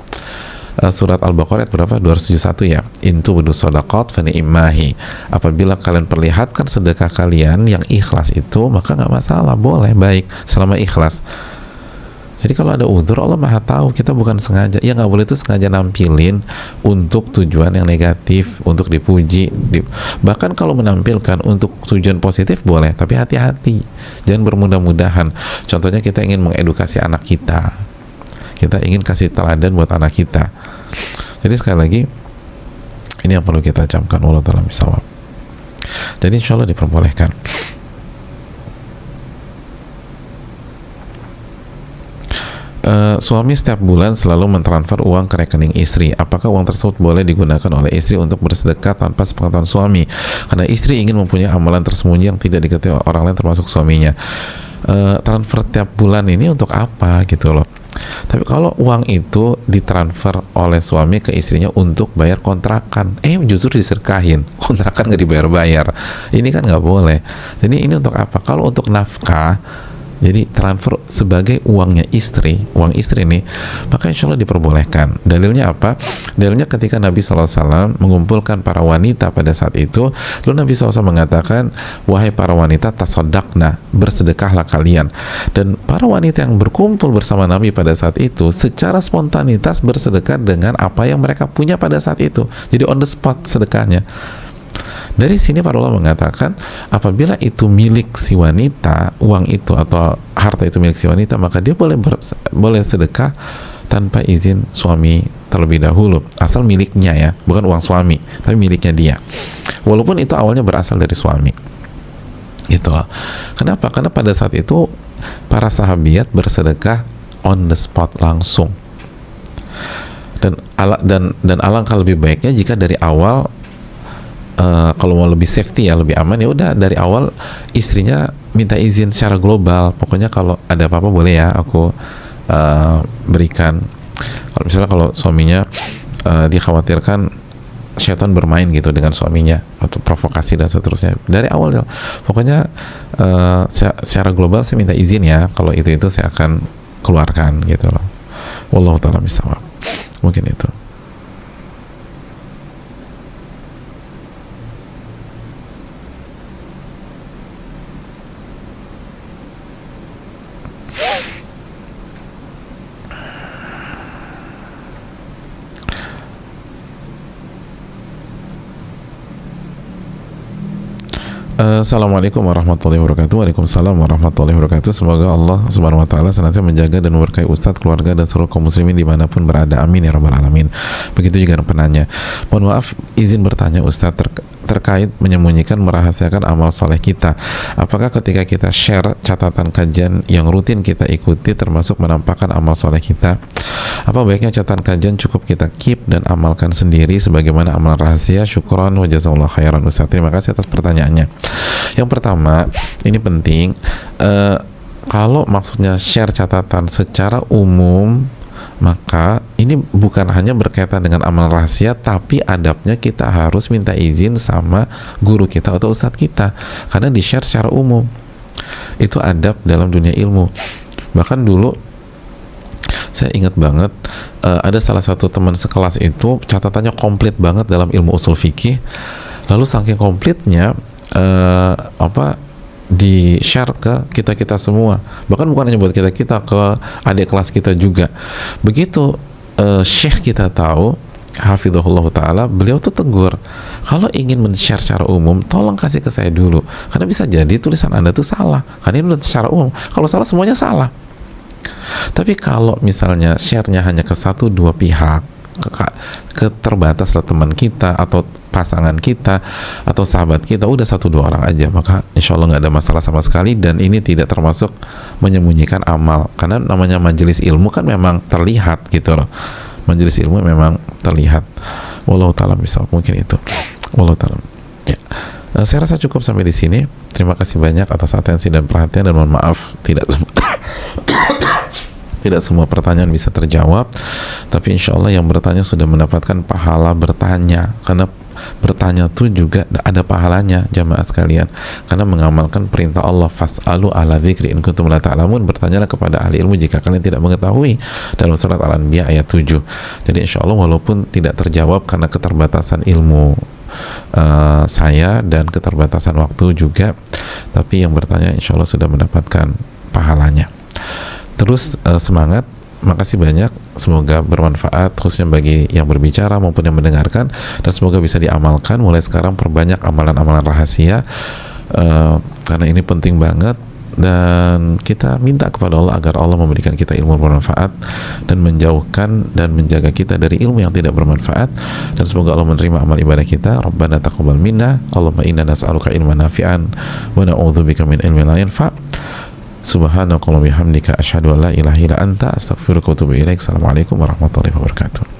surat Al-Baqarah ayat berapa? 271 ya. Intu budu sodaqat fani immahi. Apabila kalian perlihatkan sedekah kalian yang ikhlas itu, maka nggak masalah, boleh, baik, selama ikhlas. Jadi kalau ada uzur, Allah maha tahu, kita bukan sengaja. Ya nggak boleh itu sengaja nampilin untuk tujuan yang negatif, untuk dipuji. Bahkan kalau menampilkan untuk tujuan positif boleh, tapi hati-hati, jangan bermudah-mudahan. Contohnya kita ingin mengedukasi anak kita, kita ingin kasih teladan buat anak kita. Jadi sekali lagi, ini yang perlu kita camkan. Allah ta'ala bisawab. Jadi insya Allah diperbolehkan. Suami setiap bulan selalu mentransfer uang ke rekening istri. Apakah uang tersebut boleh digunakan oleh istri untuk bersedekah tanpa sepengetahuan suami? Karena istri ingin mempunyai amalan tersembunyi yang tidak diketahui orang lain termasuk suaminya. Transfer tiap bulan ini untuk apa gitu loh. Tapi kalau uang itu ditransfer oleh suami ke istrinya untuk bayar kontrakan, justru diserkahin, kontrakan nggak dibayar-bayar, ini kan nggak boleh. Jadi ini untuk apa? Kalau untuk nafkah, jadi transfer sebagai uangnya istri, uang istri ini, maka insya Allah diperbolehkan. Dalilnya apa? Dalilnya ketika Nabi SAW mengumpulkan para wanita pada saat itu, lalu Nabi SAW mengatakan, wahai para wanita, tasaddaqna, bersedekahlah kalian. Dan para wanita yang berkumpul bersama Nabi pada saat itu, secara spontanitas bersedekah dengan apa yang mereka punya pada saat itu. Jadi on the spot sedekahnya. Dari sini para ulama mengatakan, apabila itu milik si wanita, uang itu atau harta itu milik si wanita, maka dia boleh sedekah tanpa izin suami terlebih dahulu, asal miliknya ya, bukan uang suami, tapi miliknya dia. Walaupun itu awalnya berasal dari suami. Gitu loh. Kenapa? Karena pada saat itu para sahabiat bersedekah on the spot langsung. Dan alangkah lebih baiknya jika dari awal, kalau mau lebih safety ya, lebih aman, ya udah dari awal istrinya minta izin secara global. Pokoknya kalau ada apa-apa boleh ya aku berikan. Kalau misalnya kalau suaminya dikhawatirkan syaitan bermain gitu dengan suaminya atau provokasi dan seterusnya, dari awal pokoknya secara global saya minta izin ya, kalau itu saya akan keluarkan gitu loh. Wallahu ta'ala bishawab. Mungkin itu. Assalamualaikum warahmatullahi wabarakatuh. Waalaikumsalam warahmatullahi wabarakatuh. Semoga Allah subhanahu wa ta'ala senantiasa menjaga dan memberkahi Ustadz, keluarga, dan seluruh kaum muslimin dimanapun berada. Amin ya rabbal alamin. Begitu juga penanya. Mohon maaf, izin bertanya Ustadz terkait menyembunyikan, merahasiakan amal soleh kita. Apakah ketika kita share catatan kajian yang rutin kita ikuti termasuk menampakkan amal soleh kita? Apa baiknya catatan kajian cukup kita keep dan amalkan sendiri sebagaimana amal rahasia? Syukran wa jazakallahu khairan Ustadz. Terima kasih atas pertanyaannya. Yang pertama, ini penting, kalau maksudnya share catatan secara umum, maka ini bukan hanya berkaitan dengan amal rahasia, tapi adabnya kita harus minta izin sama guru kita atau ustadz kita, karena di share secara umum. Itu adab dalam dunia ilmu. Bahkan dulu saya ingat banget, ada salah satu teman sekelas itu catatannya komplit banget dalam ilmu usul fikih, lalu saking komplitnya di share ke kita semua, bahkan bukan hanya buat kita ke adik kelas kita juga. Begitu syekh kita tahu, hafizahullah ta'ala, beliau tuh tegur, kalau ingin men-share secara umum tolong kasih ke saya dulu, karena bisa jadi tulisan Anda tuh salah, karena ini udah secara umum, kalau salah semuanya salah. Tapi kalau misalnya share-nya hanya ke 1-2 pihak, terbatas lah teman kita atau pasangan kita atau sahabat kita, udah 1-2 orang aja, maka insya Allah nggak ada masalah sama sekali, dan ini tidak termasuk menyembunyikan amal, karena namanya majelis ilmu kan memang terlihat gitu loh. Majelis ilmu memang terlihat. Wallahu ta'ala misal, mungkin itu. Wallahu ta'ala. Ya. Saya rasa cukup sampai di sini. Terima kasih banyak atas atensi dan perhatian, dan mohon maaf tidak semua pertanyaan bisa terjawab, tapi insya Allah yang bertanya sudah mendapatkan pahala bertanya, karena bertanya tuh juga ada pahalanya jamaah sekalian, karena mengamalkan perintah Allah, fas'alu ala dzikri in kuntum la ta'lamun, bertanyalah kepada ahli ilmu jika kalian tidak mengetahui, dalam surat Al-Anbiya ayat 7. Jadi insya Allah walaupun tidak terjawab karena keterbatasan ilmu saya dan keterbatasan waktu juga, tapi yang bertanya insya Allah sudah mendapatkan pahalanya. Terus semangat, makasih banyak, semoga bermanfaat khususnya bagi yang berbicara maupun yang mendengarkan, dan semoga bisa diamalkan. Mulai sekarang perbanyak amalan-amalan rahasia, karena ini penting banget, dan kita minta kepada Allah agar Allah memberikan kita ilmu bermanfaat dan menjauhkan dan menjaga kita dari ilmu yang tidak bermanfaat, dan semoga Allah menerima amal ibadah kita. Rabbana taqabbal minna, Allahumma inna nas'aluka ilman nafi'an wa na'udzubika min ilmin la yanfa'. Subhanakallahumma bihamdika asyhadu an la ilaha illa anta astaghfiruka wa atubu ilaik. Assalamualaikum warahmatullahi wabarakatuh.